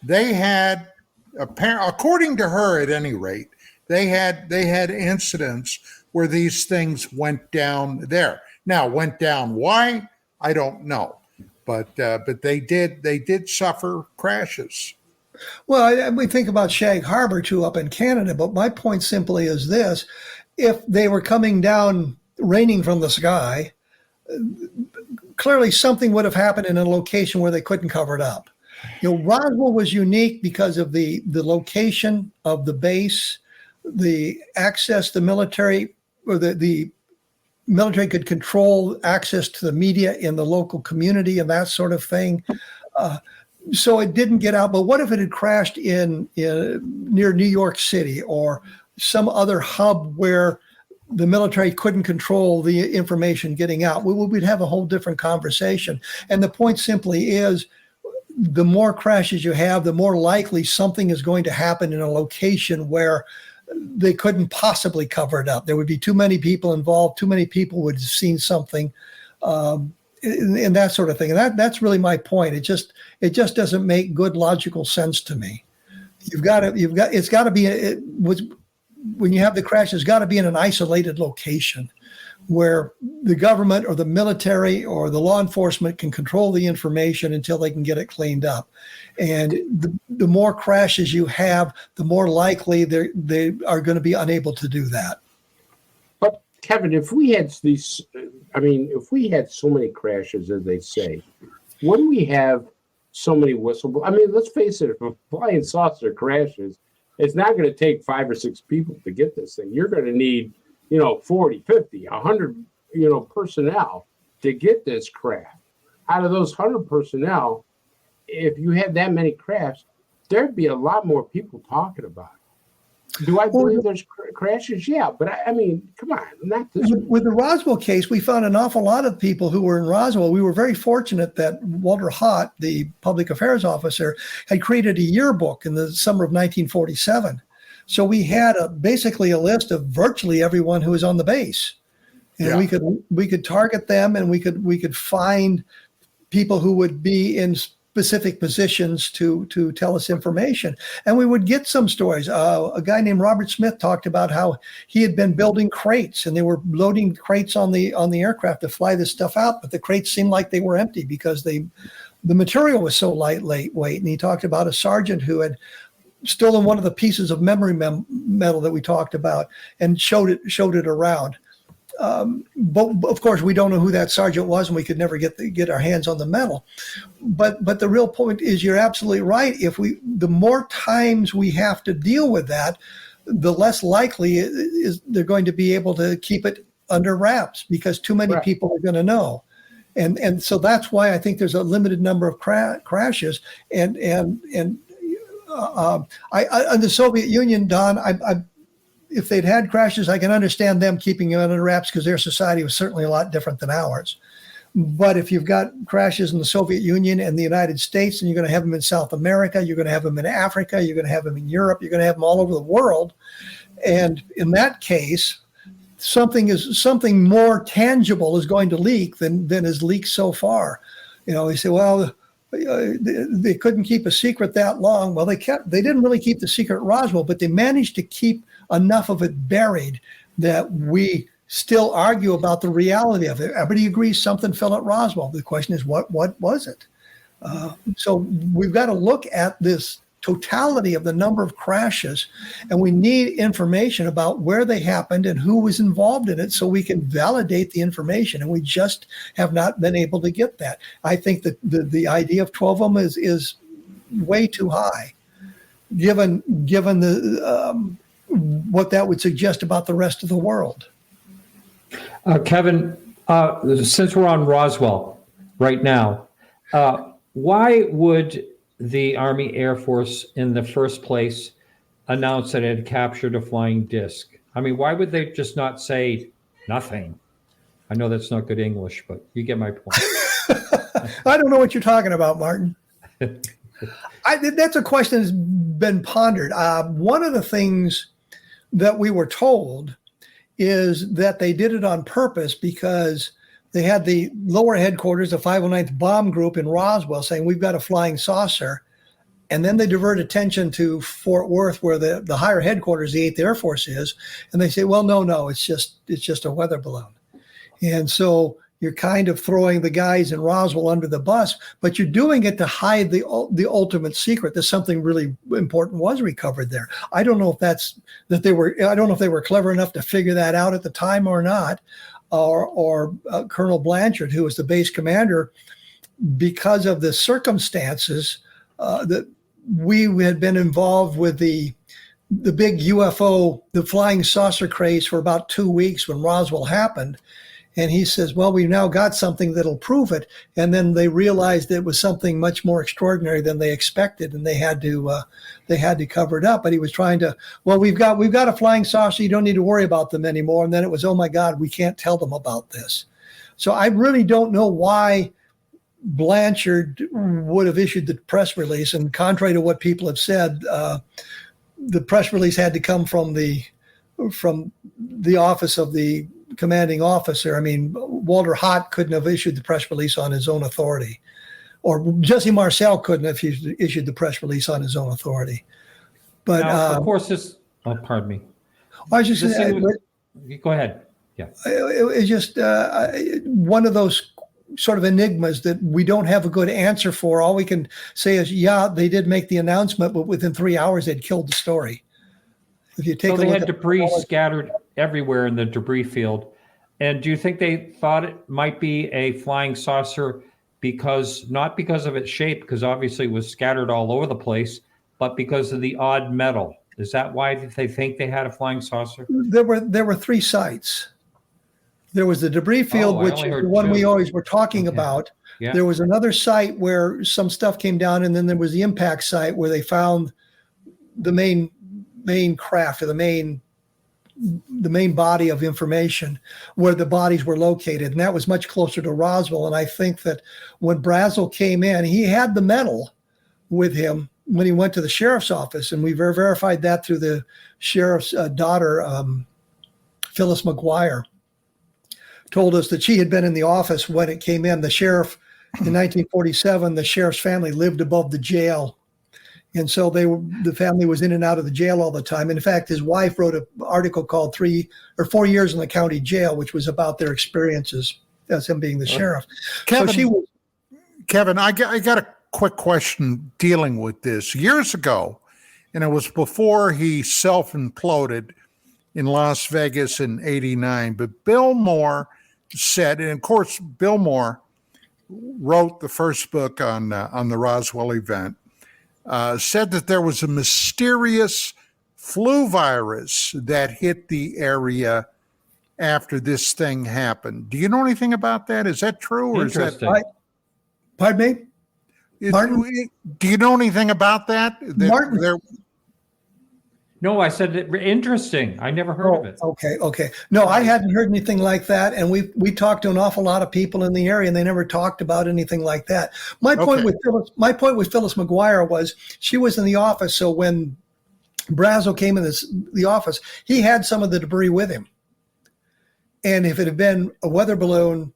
they had, according to her at any rate, they had incidents where these things went down there. Now, went down why? I don't know. but they did suffer crashes. Well, we think about Shag Harbor too up in Canada, but my point simply is this: if they were coming down, raining from the sky, clearly something would have happened in a location where they couldn't cover it up. Roswell was unique because of the location of the base, the access the military, or the military could control access to the media in the local community and that sort of thing. So it didn't get out. But what if it had crashed in near New York City or some other hub where the military couldn't control the information getting out? We'd have a whole different conversation. And the point simply is, the more crashes you have, the more likely something is going to happen in a location where they couldn't possibly cover it up. There would be too many people involved. Too many people would have seen something. And that sort of thing. And that's really my point. It just doesn't make good logical sense to me. It's got to be, when you have the crash, it's got to be in an isolated location where the government or the military or the law enforcement can control the information until they can get it cleaned up. And the more crashes you have, the more likely they are going to be unable to do that. But Kevin, if we had if we had so many crashes, as they say, wouldn't we have so many whistleblowers? I mean, let's face it, if a flying saucer crashes, it's not going to take 5 or 6 people to get this thing. You're going to need 40, 50, 100, personnel to get this craft. Out of those 100 personnel, if you had that many crafts, there'd be a lot more people talking about it. Do I believe there's crashes? Yeah, but I mean, come on, not this. With the Roswell case, we found an awful lot of people who were in Roswell. We were very fortunate that Walter Hott, the public affairs officer, had created a yearbook in the summer of 1947. So we had basically a list of virtually everyone who was on the base, and we could target them, and we could find people who would be in specific positions to tell us information, and we would get some stories. A guy named Robert Smith talked about how he had been building crates, and they were loading crates on the aircraft to fly this stuff out, but the crates seemed like they were empty because the material was so lightweight. And he talked about a sergeant who had stolen one of the pieces of memory metal that we talked about and showed it around. But of course, we don't know who that sergeant was, and we could never get our hands on the metal. But the real point is, you're absolutely right. The more times we have to deal with that, the less likely is they're going to be able to keep it under wraps, because too many people are going to know. And so that's why I think there's a limited number of crashes. And the Soviet Union, Don, if they'd had crashes, I can understand them keeping it under wraps because their society was certainly a lot different than ours. But if you've got crashes in the Soviet Union and the United States, and you're going to have them in South America, you're going to have them in Africa, you're going to have them in Europe, you're going to have them all over the world. And in that case, something more tangible is going to leak than has leaked so far. You say, well, they couldn't keep a secret that long. Well, they didn't really keep the secret at Roswell, but they managed to keep enough of it buried that we still argue about the reality of it. Everybody agrees something fell at Roswell. The question is, what was it? So we've got to look at this totality of the number of crashes, and we need information about where they happened and who was involved in it so we can validate the information, and we just have not been able to get that. I think that the idea of 12 of them is way too high, given the what that would suggest about the rest of the world. Kevin, since we're on Roswell right now, why would the Army Air Force in the first place announce that it had captured a flying disc? I mean, why would they just not say nothing? I know that's not good English, but you get my point. I don't know what you're talking about, Martin. That's a question that's been pondered. One of the things that we were told is that they did it on purpose because they had the lower headquarters, the 509th Bomb Group in Roswell, saying, we've got a flying saucer. And then they divert attention to Fort Worth, where the higher headquarters, the 8th Air Force is. And they say, well, no, it's just a weather balloon. And so you're kind of throwing the guys in Roswell under the bus, but you're doing it to hide the ultimate secret that something really important was recovered there. I don't know if I don't know if they were clever enough to figure that out at the time or not, or Colonel Blanchard, who was the base commander, because of the circumstances that we had been involved with the big UFO, the flying saucer craze for about 2 weeks when Roswell happened. And he says, well, we've now got something that'll prove it. And then they realized it was something much more extraordinary than they expected, and they had to cover it up. But he was trying to, well, we've got a flying saucer. You don't need to worry about them anymore. And then it was, oh my God, we can't tell them about this. So I really don't know why Blanchard would have issued the press release. And contrary to what people have said, the press release had to come from the office of the commanding officer. I mean, Walter Hott couldn't have issued the press release on his own authority, or Jesse Marcel couldn't have issued the press release on his own authority. But now, of course, this. Oh, pardon me. I was just go ahead. Yeah, it's just one of those sort of enigmas that we don't have a good answer for. All we can say is, yeah, they did make the announcement, but within 3 hours they'd killed the story. If you take so a they look had at debris scattered everywhere in the debris field. And do you think they thought it might be a flying saucer not because of its shape, because obviously it was scattered all over the place, but because of the odd metal? Is that why they think they had a flying saucer? There were 3 sites. There was the debris field, which is the one we always were talking about. Yeah. There was another site where some stuff came down, and then there was the impact site where they found the main craft, or the main body of information where the bodies were located. And that was much closer to Roswell. And I think that when Brazel came in, he had the medal with him when he went to the sheriff's office. And we verified that through the sheriff's daughter, Phyllis McGuire, told us that she had been in the office when it came in. The sheriff in 1947, the sheriff's family lived above the jail. And so the family was in and out of the jail all the time. And in fact, his wife wrote an article called 3 or 4 Years in the County Jail, which was about their experiences as him being the sheriff. Kevin, I got a quick question dealing with this. Years ago, and it was before he self-imploded in Las Vegas in '89, but Bill Moore said, and of course, Bill Moore wrote the first book on the Roswell event, said that there was a mysterious flu virus that hit the area after this thing happened. Do you know anything about that? Is that true? Or is that pardon me? Martin? Do you know anything about that? Martin? No, I said interesting. I never heard of it. Okay. No, I hadn't heard anything like that. And we talked to an awful lot of people in the area, and they never talked about anything like that. My point with Phyllis McGuire was she was in the office. So when Brazel came in the office, he had some of the debris with him. And if it had been a weather balloon,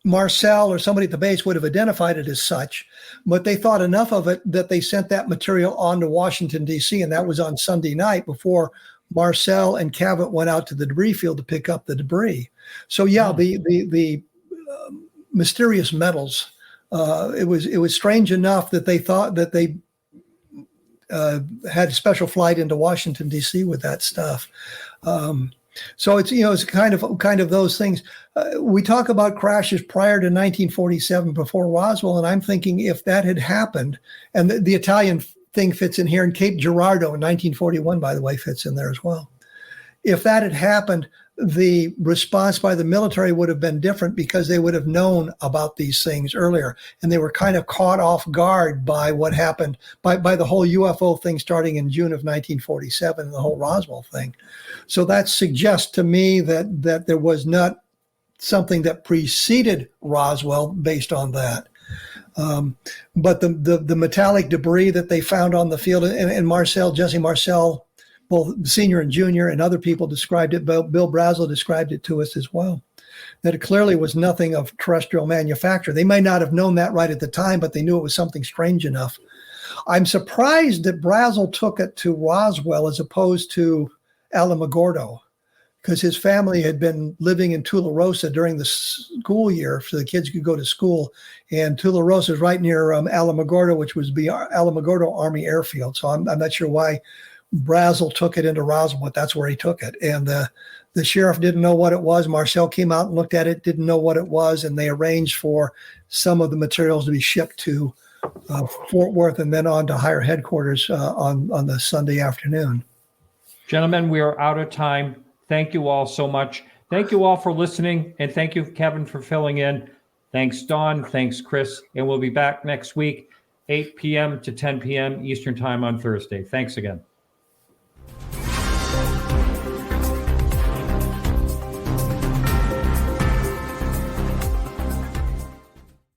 Marcel or somebody at the base would have identified it as such, but they thought enough of it that they sent that material on to Washington, D.C., and that was on Sunday night before Marcel and Cavett went out to the debris field to pick up the debris. So, the mysterious metals, it was strange enough that they thought that they had a special flight into Washington, D.C. with that stuff. So it's kind of those things. We talk about crashes prior to 1947, before Roswell, and I'm thinking if that had happened, and the Italian thing fits in here, and Cape Girardeau in 1941, by the way, fits in there as well. If that had happened, the response by the military would have been different because they would have known about these things earlier, and they were kind of caught off guard by what happened by the whole UFO thing starting in June of 1947 and the whole Roswell thing. So that suggests to me that there was not something that preceded Roswell based on that. But the metallic debris that they found on the field, and Jesse Marcel, both senior and junior, and other people described it. Bill Brazel described it to us as well, that it clearly was nothing of terrestrial manufacture. They might not have known that right at the time, but they knew it was something strange enough. I'm surprised that Brazel took it to Roswell as opposed to Alamogordo, because his family had been living in Tularosa during the school year so the kids could go to school. And Tularosa is right near Alamogordo, which was the Alamogordo Army Airfield. So I'm not sure why Brazel took it into Roswell, but that's where he took it. And the sheriff didn't know what it was. Marcel came out and looked at it, didn't know what it was, and they arranged for some of the materials to be shipped to Fort Worth and then on to higher headquarters on the Sunday afternoon. Gentlemen, we are out of time. Thank you all so much. Thank you all for listening, and thank you, Kevin, for filling in. Thanks, Don. Thanks, Chris. And we'll be back next week, 8 p.m. to 10 p.m. Eastern Time on Thursday. Thanks again.